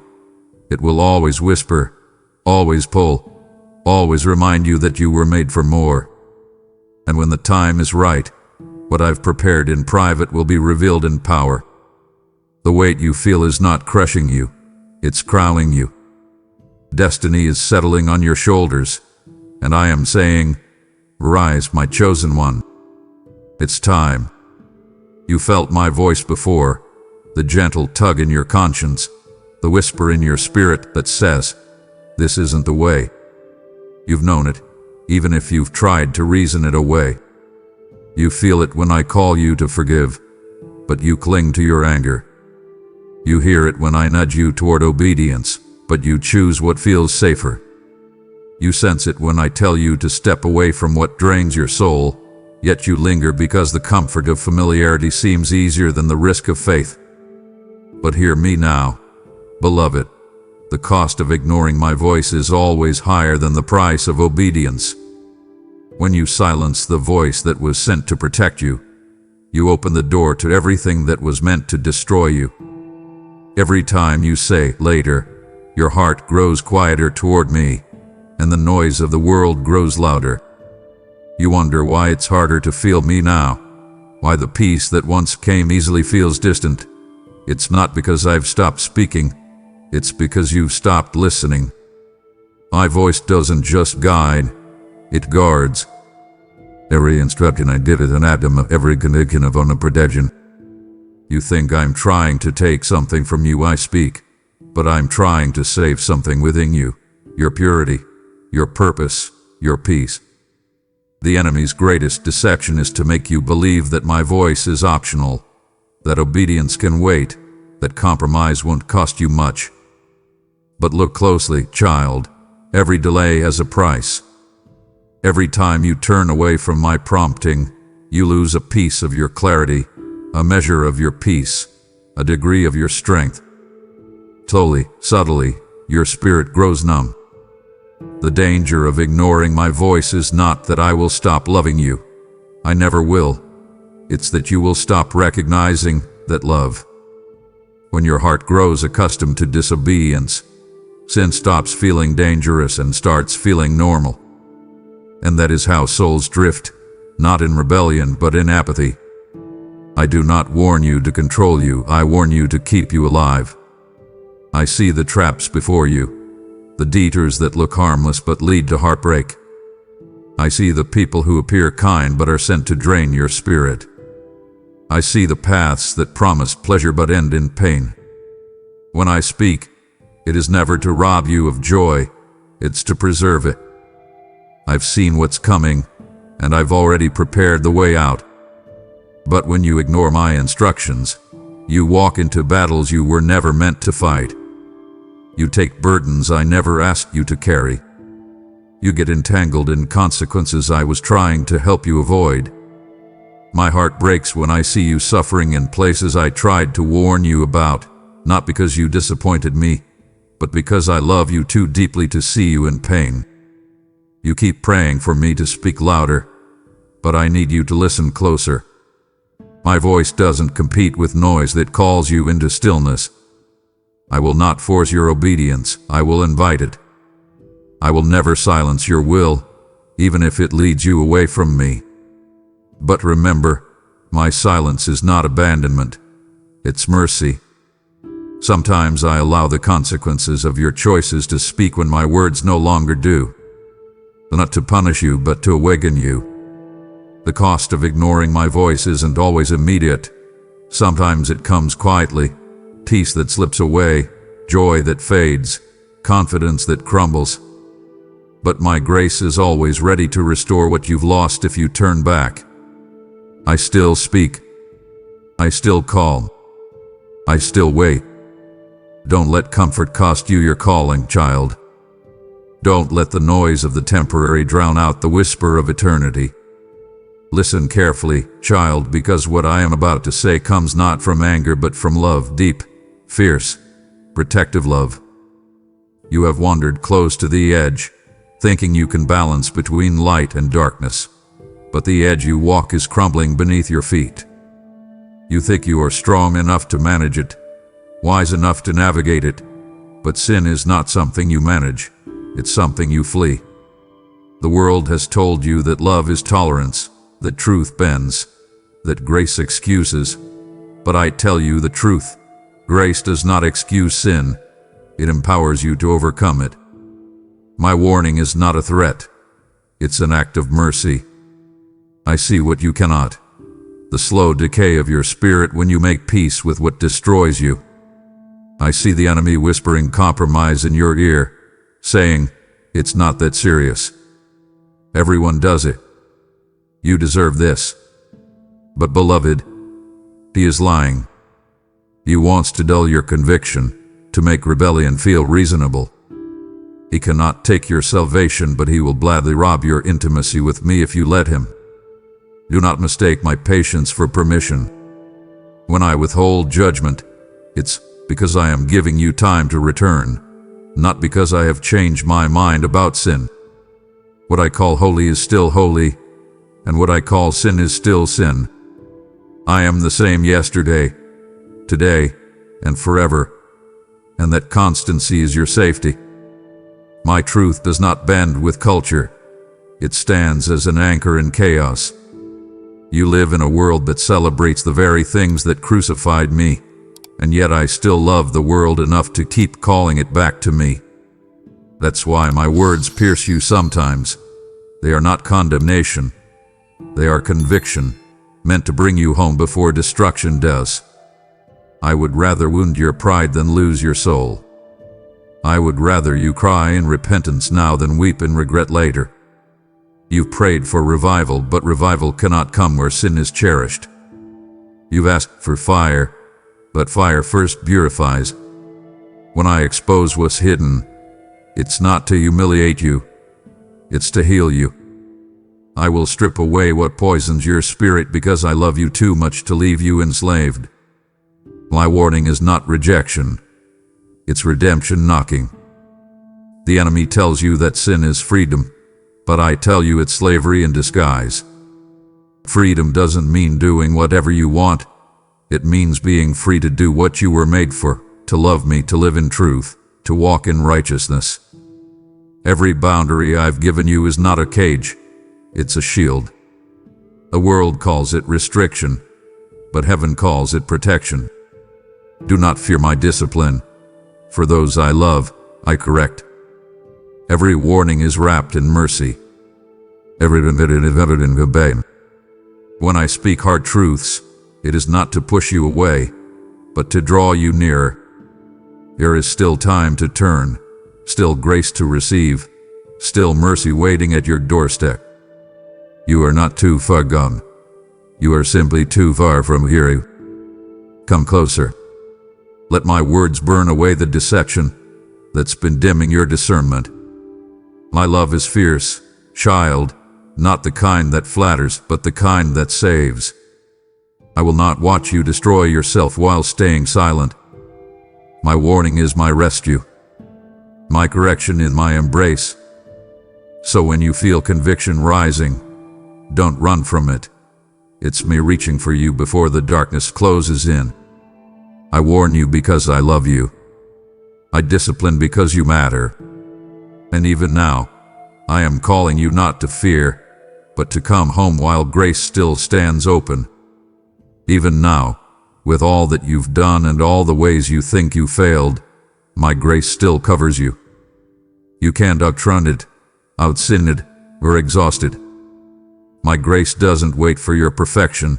It will always whisper, always pull, always remind you that you were made for more. And when the time is right, what I've prepared in private will be revealed in power. The weight you feel is not crushing you, it's crowning you. Destiny is settling on your shoulders, and I am saying, rise, my chosen one. It's time. You felt my voice before, the gentle tug in your conscience, the whisper in your spirit that says, this isn't the way. You've known it, even if you've tried to reason it away. You feel it when I call you to forgive, but you cling to your anger. You hear it when I nudge you toward obedience, but you choose what feels safer. You sense it when I tell you to step away from what drains your soul, yet you linger because the comfort of familiarity seems easier than the risk of faith. But hear me now, beloved. The cost of ignoring my voice is always higher than the price of obedience. When you silence the voice that was sent to protect you, you open the door to everything that was meant to destroy you. Every time you say later, your heart grows quieter toward me, and the noise of the world grows louder. You wonder why it's harder to feel me now, why the peace that once came easily feels distant. It's not because I've stopped speaking, it's because you've stopped listening. My voice doesn't just guide, it guards. Every instruction I give is an atom of every condition of a protection. You think I'm trying to take something from you, I speak, but I'm trying to save something within you, your purity, your purpose, your peace. The enemy's greatest deception is to make you believe that my voice is optional, that obedience can wait, that compromise won't cost you much. But look closely, child. Every delay has a price. Every time you turn away from my prompting, you lose a piece of your clarity, a measure of your peace, a degree of your strength. Slowly, subtly, your spirit grows numb. The danger of ignoring my voice is not that I will stop loving you. I never will. It's that you will stop recognizing that love. When your heart grows accustomed to disobedience, sin stops feeling dangerous and starts feeling normal. And that is how souls drift, not in rebellion but in apathy. I do not warn you to control you, I warn you to keep you alive. I see the traps before you, the detours that look harmless but lead to heartbreak. I see the people who appear kind but are sent to drain your spirit. I see the paths that promise pleasure but end in pain. When I speak, it is never to rob you of joy, it's to preserve it. I've seen what's coming, and I've already prepared the way out. But when you ignore my instructions, you walk into battles you were never meant to fight. You take burdens I never asked you to carry. You get entangled in consequences I was trying to help you avoid. My heart breaks when I see you suffering in places I tried to warn you about, not because you disappointed me, but because I love you too deeply to see you in pain. You keep praying for me to speak louder, but I need you to listen closer. My voice doesn't compete with noise that calls you into stillness. I will not force your obedience, I will invite it. I will never silence your will, even if it leads you away from me. But remember, my silence is not abandonment, it's mercy. Sometimes I allow the consequences of your choices to speak when my words no longer do. Not to punish you, but to awaken you. The cost of ignoring my voice isn't always immediate. Sometimes it comes quietly, peace that slips away, joy that fades, confidence that crumbles. But my grace is always ready to restore what you've lost if you turn back. I still speak. I still call. I still wait. Don't let comfort cost you your calling, child. Don't let the noise of the temporary drown out the whisper of eternity. Listen carefully, child, because what I am about to say comes not from anger but from love, deep, fierce, protective love. You have wandered close to the edge, thinking you can balance between light and darkness. But the edge you walk is crumbling beneath your feet. You think you are strong enough to manage it, wise enough to navigate it, but sin is not something you manage, it's something you flee. The world has told you that love is tolerance, that truth bends, that grace excuses, but I tell you the truth. Grace does not excuse sin, it empowers you to overcome it. My warning is not a threat, it's an act of mercy. I see what you cannot, the slow decay of your spirit when you make peace with what destroys you. I see the enemy whispering compromise in your ear, saying, it's not that serious. Everyone does it. You deserve this. But beloved, he is lying. He wants to dull your conviction, to make rebellion feel reasonable. He cannot take your salvation, but he will gladly rob your intimacy with me if you let him. Do not mistake my patience for permission. When I withhold judgment, it's because I am giving you time to return, not because I have changed my mind about sin. What I call holy is still holy, and what I call sin is still sin. I am the same yesterday, today, and forever, and that constancy is your safety. My truth does not bend with culture. It stands as an anchor in chaos. You live in a world that celebrates the very things that crucified me, and yet I still love the world enough to keep calling it back to me. That's why my words pierce you sometimes. They are not condemnation. They are conviction, meant to bring you home before destruction does. I would rather wound your pride than lose your soul. I would rather you cry in repentance now than weep in regret later. You've prayed for revival, but revival cannot come where sin is cherished. You've asked for fire, but fire first purifies. When I expose what's hidden, it's not to humiliate you, it's to heal you. I will strip away what poisons your spirit because I love you too much to leave you enslaved. My warning is not rejection, it's redemption knocking. The enemy tells you that sin is freedom, but I tell you it's slavery in disguise. Freedom doesn't mean doing whatever you want. It means being free to do what you were made for, to love me, to live in truth, to walk in righteousness. Every boundary I've given you is not a cage, it's a shield. The world calls it restriction, but heaven calls it protection. Do not fear my discipline. For those I love, I correct. Every warning is wrapped in mercy. When I speak hard truths, it is not to push you away, but to draw you nearer. There is still time to turn, still grace to receive, still mercy waiting at your doorstep. You are not too far gone. You are simply too far from here. Come closer. Let my words burn away the deception that's been dimming your discernment. My love is fierce, child, not the kind that flatters, but the kind that saves. I will not watch you destroy yourself while staying silent. My warning is my rescue. My correction is my embrace. So when you feel conviction rising, don't run from it. It's me reaching for you before the darkness closes in. I warn you because I love you. I discipline because you matter. And even now, I am calling you not to fear, but to come home while grace still stands open. Even now, with all that you've done and all the ways you think you failed, my grace still covers you. You can't outrun it, outsin it, or exhaust it. My grace doesn't wait for your perfection.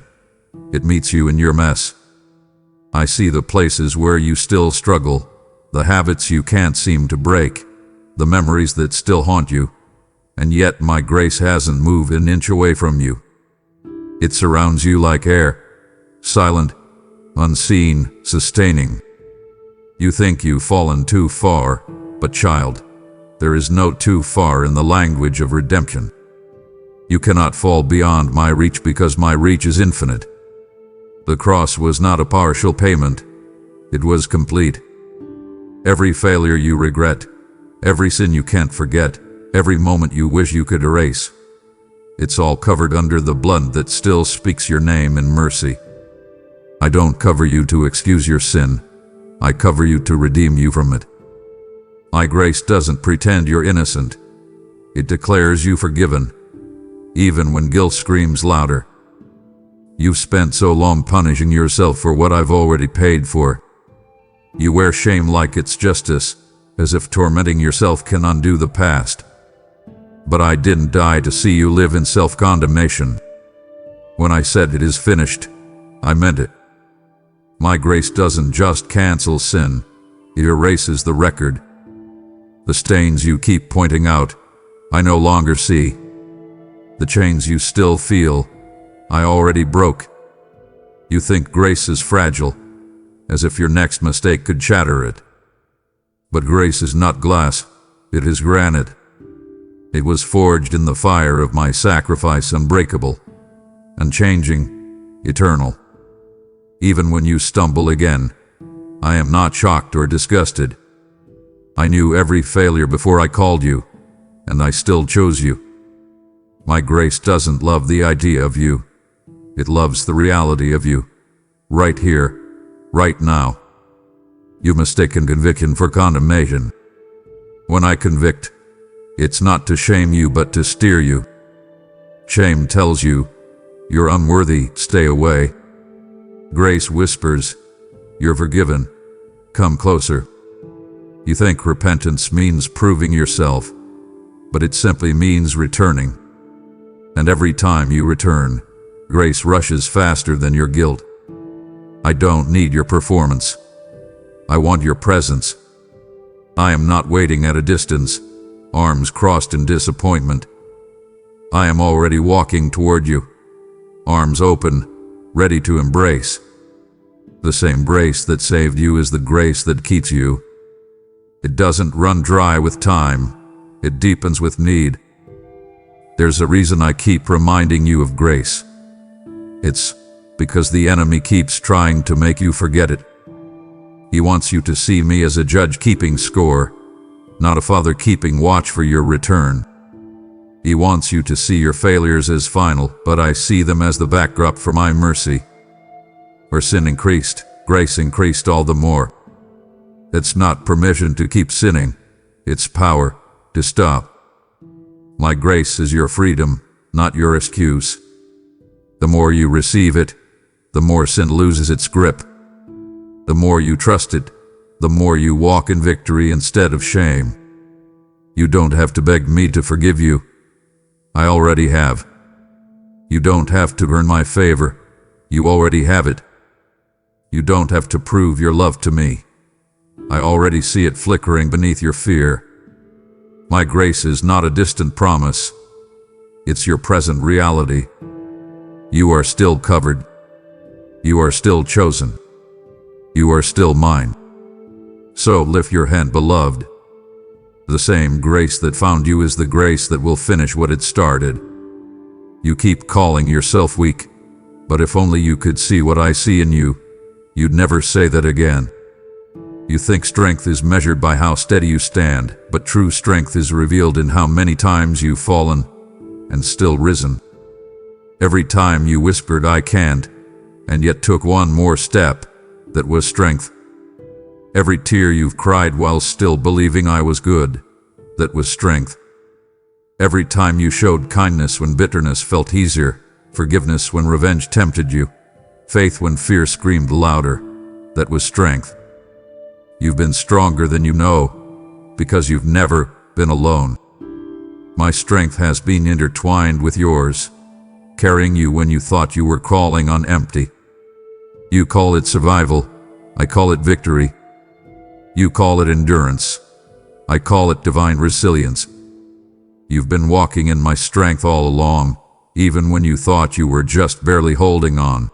It meets you in your mess. I see the places where you still struggle, the habits you can't seem to break, the memories that still haunt you, and yet my grace hasn't moved an inch away from you. It surrounds you like air, silent, unseen, sustaining. You think you've fallen too far, but child, there is no too far in the language of redemption. You cannot fall beyond my reach because my reach is infinite. The cross was not a partial payment, it was complete. Every failure you regret, every sin you can't forget, every moment you wish you could erase, it's all covered under the blood that still speaks your name in mercy. I don't cover you to excuse your sin, I cover you to redeem you from it. My grace doesn't pretend you're innocent, it declares you forgiven, even when guilt screams louder. You've spent so long punishing yourself for what I've already paid for. You wear shame like it's justice, as if tormenting yourself can undo the past. But I didn't die to see you live in self-condemnation. When I said it is finished, I meant it. My grace doesn't just cancel sin, it erases the record. The stains you keep pointing out, I no longer see. The chains you still feel, I already broke. You think grace is fragile, as if your next mistake could shatter it. But grace is not glass, it is granite. It was forged in the fire of my sacrifice, unbreakable, unchanging, eternal. Even when you stumble again, I am not shocked or disgusted. I knew every failure before I called you, and I still chose you. My grace doesn't love the idea of you. It loves the reality of you, right here, right now. You've mistaken conviction for condemnation. When I convict, it's not to shame you but to steer you. Shame tells you, you're unworthy, stay away. Grace whispers, you're forgiven, come closer. You think repentance means proving yourself, but it simply means returning. And every time you return, grace rushes faster than your guilt. I don't need your performance. I want your presence. I am not waiting at a distance, arms crossed in disappointment. I am already walking toward you, arms open, ready to embrace. The same grace that saved you is the grace that keeps you. It doesn't run dry with time, it deepens with need. There's a reason I keep reminding you of grace. It's because the enemy keeps trying to make you forget it. He wants you to see me as a judge keeping score, not a father keeping watch for your return. He wants you to see your failures as final, but I see them as the backdrop for my mercy. Where sin increased, grace increased all the more. It's not permission to keep sinning, it's power to stop. My grace is your freedom, not your excuse. The more you receive it, the more sin loses its grip. The more you trust it, the more you walk in victory instead of shame. You don't have to beg me to forgive you. I already have. You don't have to earn my favor. You already have it. You don't have to prove your love to me. I already see it flickering beneath your fear. My grace is not a distant promise. It's your present reality. You are still covered. You are still chosen. You are still mine. So lift your hand, beloved. The same grace that found you is the grace that will finish what it started. You keep calling yourself weak, but if only you could see what I see in you, you'd never say that again. You think strength is measured by how steady you stand, but true strength is revealed in how many times you've fallen and still risen. Every time you whispered, I can't, and yet took one more step, that was strength. Every tear you've cried while still believing I was good, that was strength. Every time you showed kindness when bitterness felt easier, forgiveness when revenge tempted you, faith when fear screamed louder, that was strength. You've been stronger than you know, because you've never been alone. My strength has been intertwined with yours, carrying you when you thought you were crawling on empty. You call it survival, I call it victory. You call it endurance, I call it divine resilience. You've been walking in my strength all along, even when you thought you were just barely holding on.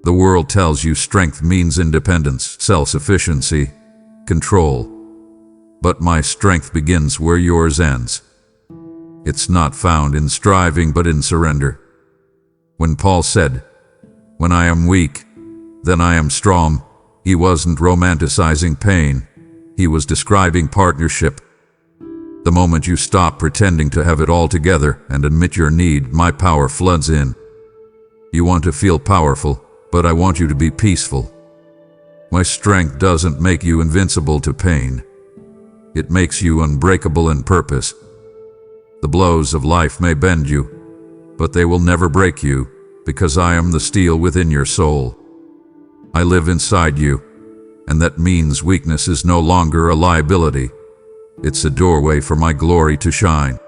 The world tells you strength means independence, self-sufficiency, control. But my strength begins where yours ends. It's not found in striving but in surrender. When Paul said, "When I am weak, then I am strong," he wasn't romanticizing pain, he was describing partnership. The moment you stop pretending to have it all together and admit your need, my power floods in. You want to feel powerful, but I want you to be peaceful. My strength doesn't make you invincible to pain. It makes you unbreakable in purpose. The blows of life may bend you, but they will never break you, because I am the steel within your soul. I live inside you, and that means weakness is no longer a liability. It's a doorway for my glory to shine.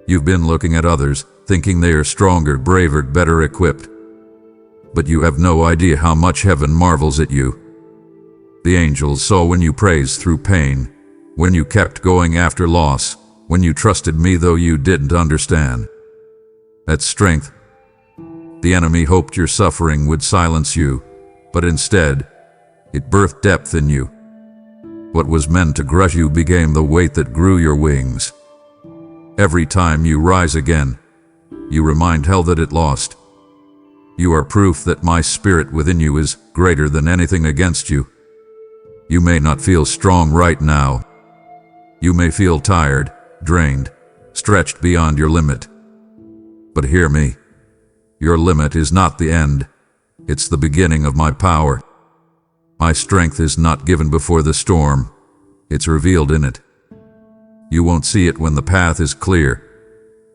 You've been looking at others, thinking they are stronger, braver, better equipped. But you have no idea how much heaven marvels at you. The angels saw when you praised through pain, when you kept going after loss, when you trusted me though you didn't understand. That's strength. The enemy hoped your suffering would silence you, but instead, it birthed depth in you. What was meant to crush you became the weight that grew your wings. Every time you rise again, you remind hell that it lost. You are proof that my spirit within you is greater than anything against you. You may not feel strong right now. You may feel tired, drained, stretched beyond your limit. But hear me. Your limit is not the end. It's the beginning of my power. My strength is not given before the storm. It's revealed in it. You won't see it when the path is clear.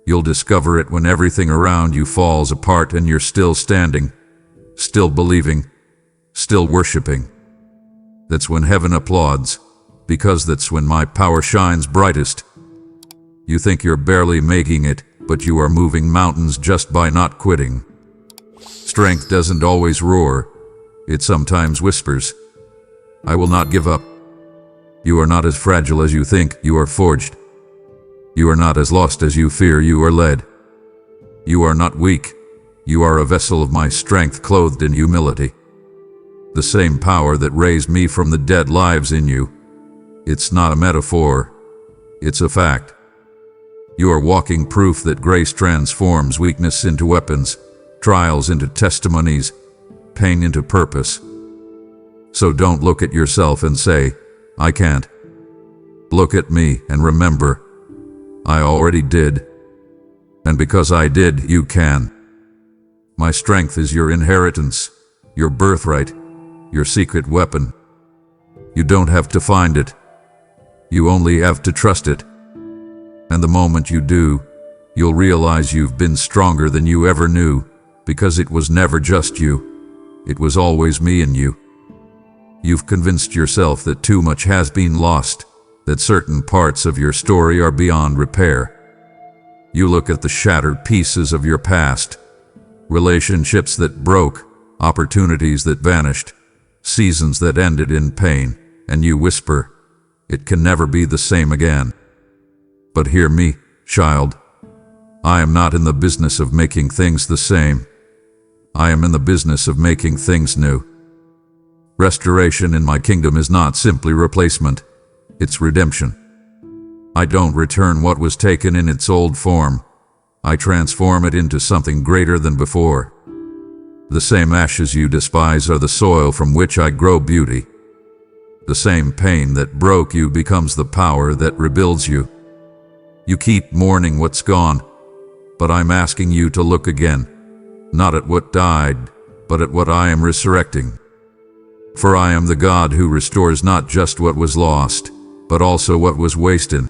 You'll discover it when everything around you falls apart and you're still standing, still believing, still worshiping. That's when heaven applauds, because that's when my power shines brightest. You think you're barely making it, but you are moving mountains just by not quitting. Strength doesn't always roar. It sometimes whispers, "I will not give up." You are not as fragile as you think. You are forged. You are not as lost as you fear. You are led. You are not weak. You are a vessel of my strength clothed in humility. The same power that raised me from the dead lives in you. It's not a metaphor. It's a fact. You are walking proof that grace transforms weakness into weapons, trials into testimonies, pain into purpose. So don't look at yourself and say, "I can't." Look at me and remember, I already did. And because I did, you can. My strength is your inheritance, your birthright, your secret weapon. You don't have to find it. You only have to trust it. And the moment you do, you'll realize you've been stronger than you ever knew, because it was never just you. It was always me and you. You've convinced yourself that too much has been lost, that certain parts of your story are beyond repair. You look at the shattered pieces of your past, relationships that broke, opportunities that vanished, seasons that ended in pain, and you whisper, "It can never be the same again." But hear me, child. I am not in the business of making things the same. I am in the business of making things new. Restoration in my kingdom is not simply replacement. It's redemption. I don't return what was taken in its old form. I transform it into something greater than before. The same ashes you despise are the soil from which I grow beauty. The same pain that broke you becomes the power that rebuilds you. You keep mourning what's gone, but I'm asking you to look again, not at what died, but at what I am resurrecting. For I am the God who restores not just what was lost, but also what was wasted.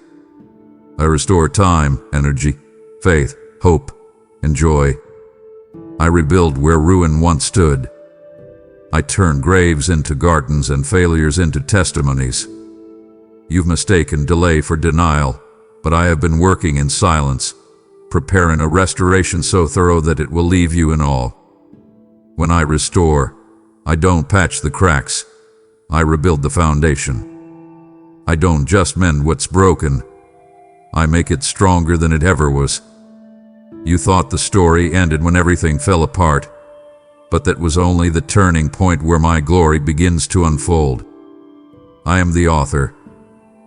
I restore time, energy, faith, hope, and joy. I rebuild where ruin once stood. I turn graves into gardens and failures into testimonies. You've mistaken delay for denial, but I have been working in silence, preparing a restoration so thorough that it will leave you in awe. When I restore, I don't patch the cracks. I rebuild the foundation. I don't just mend what's broken. I make it stronger than it ever was. You thought the story ended when everything fell apart, but that was only the turning point where my glory begins to unfold. I am the author,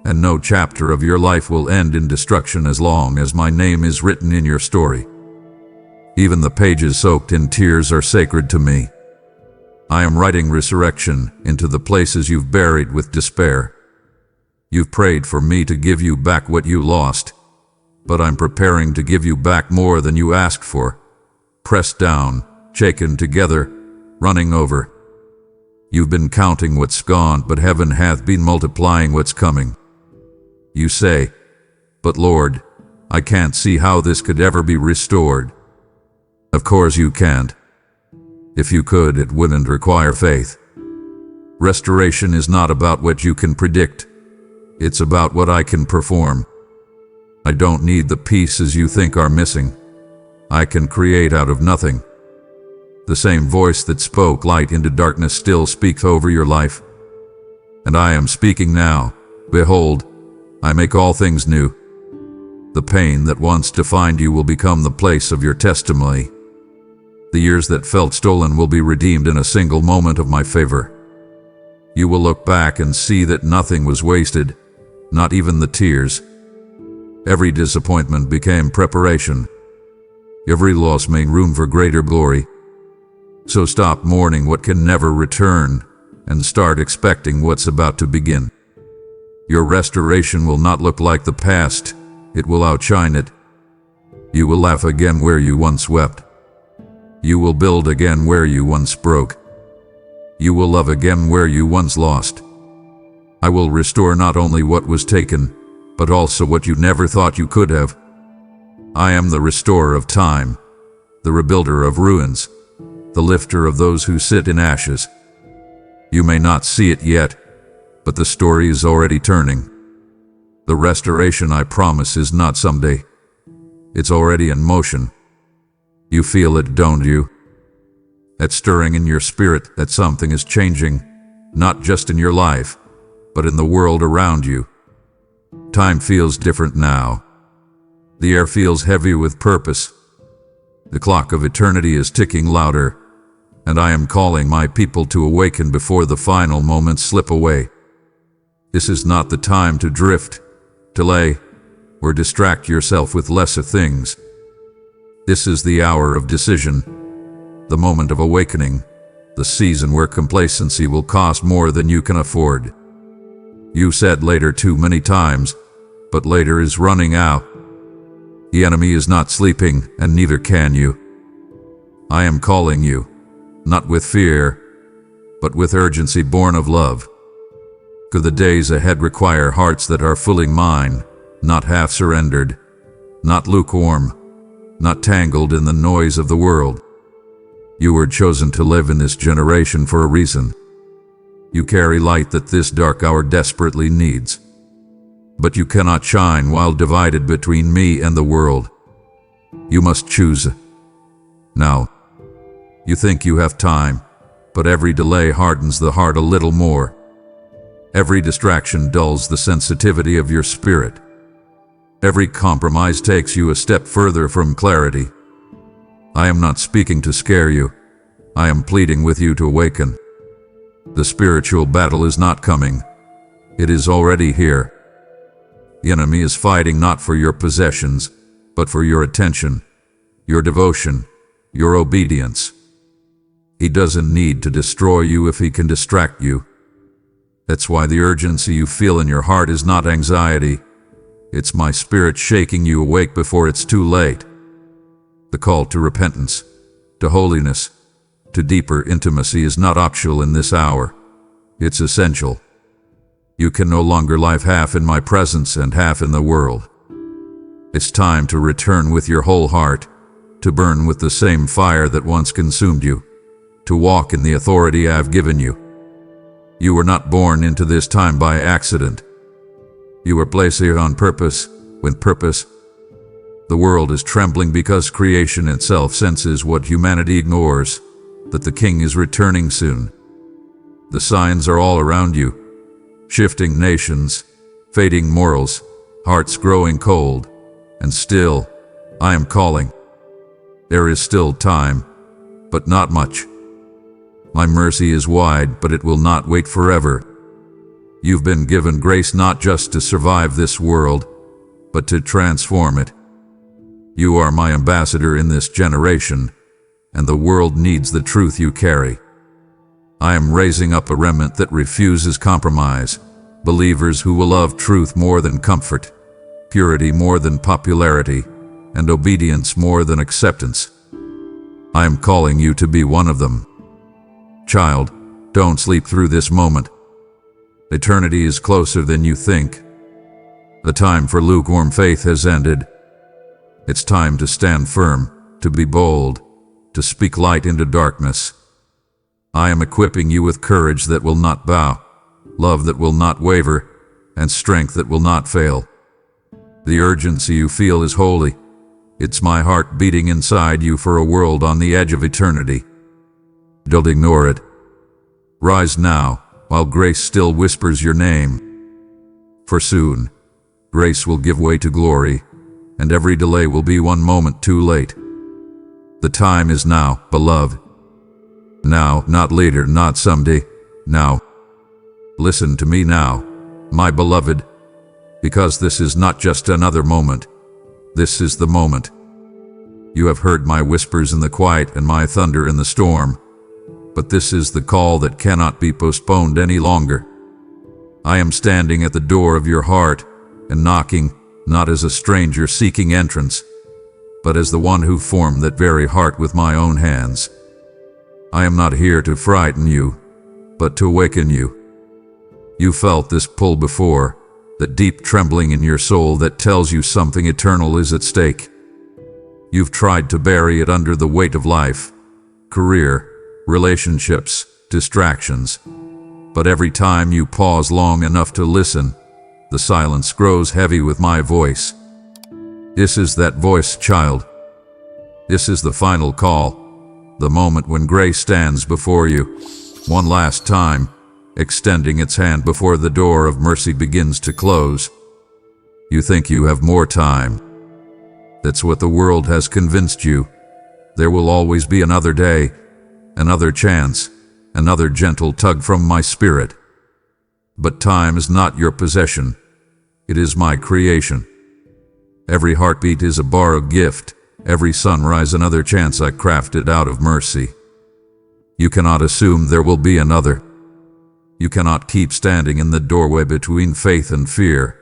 and no chapter of your life will end in destruction as long as my name is written in your story. Even the pages soaked in tears are sacred to me. I am writing resurrection into the places you've buried with despair. You've prayed for me to give you back what you lost, but I'm preparing to give you back more than you asked for. Pressed down, shaken together, running over. You've been counting what's gone, but heaven hath been multiplying what's coming. You say, "But Lord, I can't see how this could ever be restored." Of course you can't. If you could, it wouldn't require faith. Restoration is not about what you can predict. It's about what I can perform. I don't need the pieces you think are missing. I can create out of nothing. The same voice that spoke light into darkness still speaks over your life. And I am speaking now. Behold, I make all things new. The pain that once defined you will become the place of your testimony. The years that felt stolen will be redeemed in a single moment of my favor. You will look back and see that nothing was wasted, not even the tears. Every disappointment became preparation. Every loss made room for greater glory. So stop mourning what can never return and start expecting what's about to begin. Your restoration will not look like the past. It will outshine it. You will laugh again where you once wept. You will build again where you once broke. You will love again where you once lost. I will restore not only what was taken, but also what you never thought you could have. I am the restorer of time, the rebuilder of ruins, the lifter of those who sit in ashes. You may not see it yet, but the story is already turning. The restoration I promise is not someday. It's already in motion. You feel it, don't you? That stirring in your spirit that something is changing, not just in your life, but in the world around you. Time feels different now. The air feels heavy with purpose. The clock of eternity is ticking louder, and I am calling my people to awaken before the final moments slip away. This is not the time to drift, delay, or distract yourself with lesser things. This is the hour of decision, the moment of awakening, the season where complacency will cost more than you can afford. You said later too many times, but later is running out. The enemy is not sleeping, and neither can you. I am calling you, not with fear, but with urgency born of love. For the days ahead require hearts that are fully mine, not half surrendered, not lukewarm, not tangled in the noise of the world. You were chosen to live in this generation for a reason. You carry light that this dark hour desperately needs. But you cannot shine while divided between me and the world. You must choose. Now, you think you have time, but every delay hardens the heart a little more. Every distraction dulls the sensitivity of your spirit. Every compromise takes you a step further from clarity. I am not speaking to scare you. I am pleading with you to awaken. The spiritual battle is not coming. It is already here. The enemy is fighting not for your possessions, but for your attention, your devotion, your obedience. He doesn't need to destroy you if he can distract you. That's why the urgency you feel in your heart is not anxiety. It's my spirit shaking you awake before it's too late. The call to repentance, to holiness, to deeper intimacy is not optional in this hour. It's essential. You can no longer live half in my presence and half in the world. It's time to return with your whole heart, to burn with the same fire that once consumed you, to walk in the authority I've given you. You were not born into this time by accident. You were placed here on purpose, with purpose. The world is trembling because creation itself senses what humanity ignores, that the King is returning soon. The signs are all around you. Shifting nations, fading morals, hearts growing cold, and still, I am calling. There is still time, but not much. My mercy is wide, but it will not wait forever. You've been given grace not just to survive this world, but to transform it. You are my ambassador in this generation, and the world needs the truth you carry. I am raising up a remnant that refuses compromise, believers who will love truth more than comfort, purity more than popularity, and obedience more than acceptance. I am calling you to be one of them. Child, don't sleep through this moment. Eternity is closer than you think. The time for lukewarm faith has ended. It's time to stand firm, to be bold, to speak light into darkness. I am equipping you with courage that will not bow, love that will not waver, and strength that will not fail. The urgency you feel is holy. It's my heart beating inside you for a world on the edge of eternity. Don't ignore it. Rise now, while grace still whispers your name. For soon, grace will give way to glory, and every delay will be one moment too late. The time is now, beloved. Now, not later, not someday. Now. Listen to me now, my beloved, because this is not just another moment. This is the moment. You have heard my whispers in the quiet and my thunder in the storm, but this is the call that cannot be postponed any longer. I am standing at the door of your heart and knocking, not as a stranger seeking entrance, but as the one who formed that very heart with my own hands. I am not here to frighten you, but to awaken you. You felt this pull before, that deep trembling in your soul that tells you something eternal is at stake. You've tried to bury it under the weight of life, career, relationships, distractions. But every time you pause long enough to listen, the silence grows heavy with my voice. This is that voice, child. This is the final call, the moment when grace stands before you, one last time, extending its hand before the door of mercy begins to close. You think you have more time. That's what the world has convinced you. There will always be another day, another chance, another gentle tug from my spirit. But time is not your possession. It is my creation. Every heartbeat is a borrowed gift. Every sunrise another chance I crafted out of mercy. You cannot assume there will be another. You cannot keep standing in the doorway between faith and fear,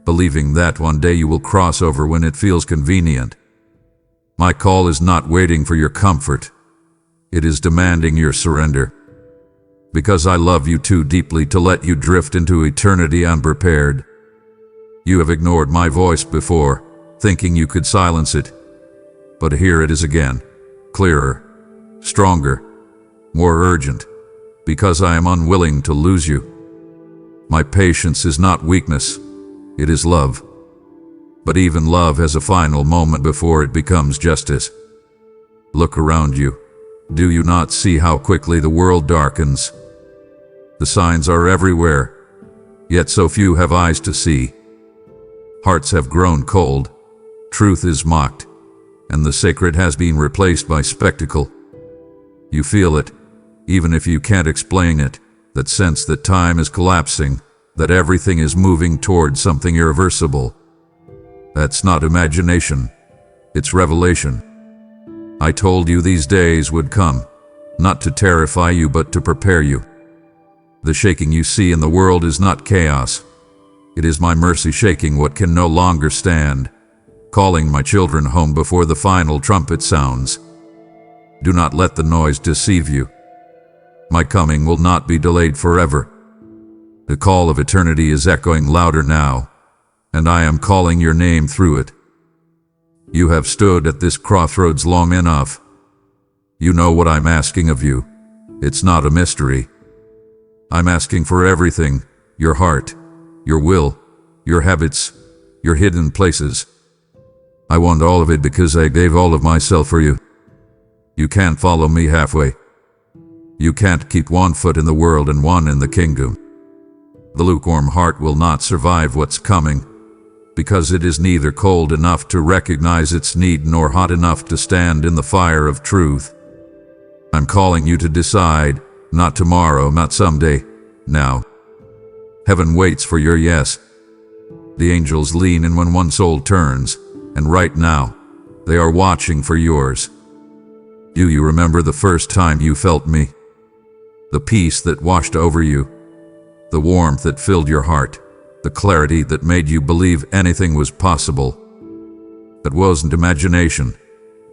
believing that one day you will cross over when it feels convenient. My call is not waiting for your comfort. It is demanding your surrender. Because I love you too deeply to let you drift into eternity unprepared. You have ignored my voice before, thinking you could silence it. But here it is again, clearer, stronger, more urgent, because I am unwilling to lose you. My patience is not weakness, it is love. But even love has a final moment before it becomes justice. Look around you. Do you not see how quickly the world darkens? The signs are everywhere, yet so few have eyes to see. Hearts have grown cold, truth is mocked, and the sacred has been replaced by spectacle. You feel it, even if you can't explain it, that sense that time is collapsing, that everything is moving toward something irreversible. That's not imagination, it's revelation. I told you these days would come, not to terrify you but to prepare you. The shaking you see in the world is not chaos. It is my mercy shaking what can no longer stand, calling my children home before the final trumpet sounds. Do not let the noise deceive you. My coming will not be delayed forever. The call of eternity is echoing louder now, and I am calling your name through it. You have stood at this crossroads long enough. You know what I'm asking of you. It's not a mystery. I'm asking for everything, your heart, your will, your habits, your hidden places. I want all of it because I gave all of myself for you. You can't follow me halfway. You can't keep one foot in the world and one in the kingdom. The lukewarm heart will not survive what's coming, because it is neither cold enough to recognize its need nor hot enough to stand in the fire of truth. I'm calling you to decide, not tomorrow, not someday, now. Heaven waits for your yes. The angels lean in when one soul turns, and right now, they are watching for yours. Do you remember the first time you felt me? The peace that washed over you, the warmth that filled your heart, the clarity that made you believe anything was possible. That wasn't imagination.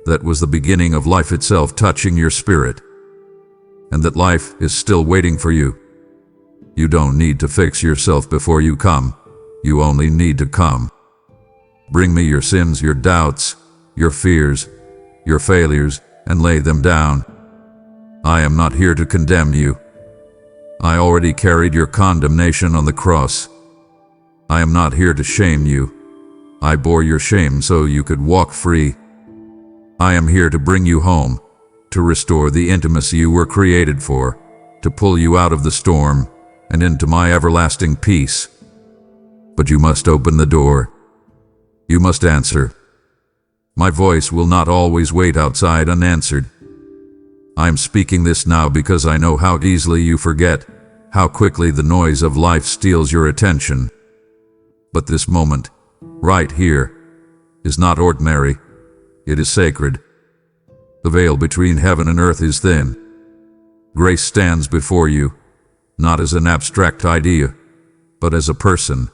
That was the beginning of life itself touching your spirit. And that life is still waiting for you. You don't need to fix yourself before you come. You only need to come. Bring me your sins, your doubts, your fears, your failures, and lay them down. I am not here to condemn you. I already carried your condemnation on the cross. I am not here to shame you. I bore your shame so you could walk free. I am here to bring you home, to restore the intimacy you were created for, to pull you out of the storm and into my everlasting peace. But you must open the door. You must answer. My voice will not always wait outside unanswered. I am speaking this now because I know how easily you forget, how quickly the noise of life steals your attention. But this moment, right here, is not ordinary. It is sacred. The veil between heaven and earth is thin. Grace stands before you, not as an abstract idea, but as a person,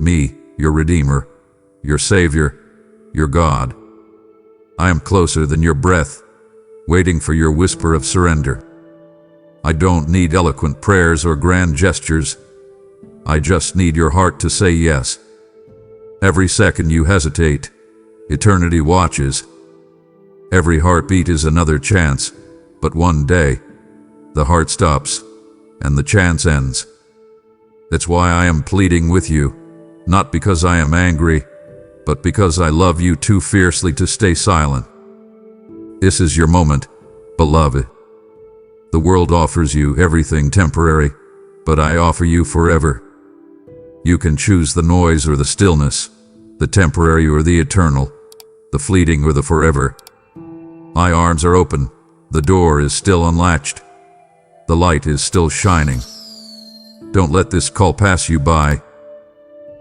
me, your Redeemer, your Savior, your God. I am closer than your breath, waiting for your whisper of surrender. I don't need eloquent prayers or grand gestures. I just need your heart to say yes. Every second you hesitate, eternity watches. Every heartbeat is another chance, but one day, the heart stops, and the chance ends. That's why I am pleading with you, not because I am angry, but because I love you too fiercely to stay silent. This is your moment, beloved. The world offers you everything temporary, but I offer you forever. You can choose the noise or the stillness, the temporary or the eternal, the fleeting or the forever. My arms are open, the door is still unlatched, the light is still shining. Don't let this call pass you by.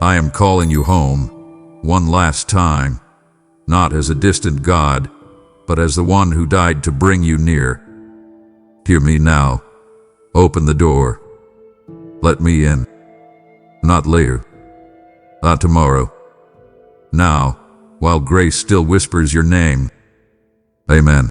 I am calling you home, one last time, not as a distant God, but as the one who died to bring you near. Hear me now. Open the door. Let me in. Not later. Not tomorrow. Now, while grace still whispers your name. Amen.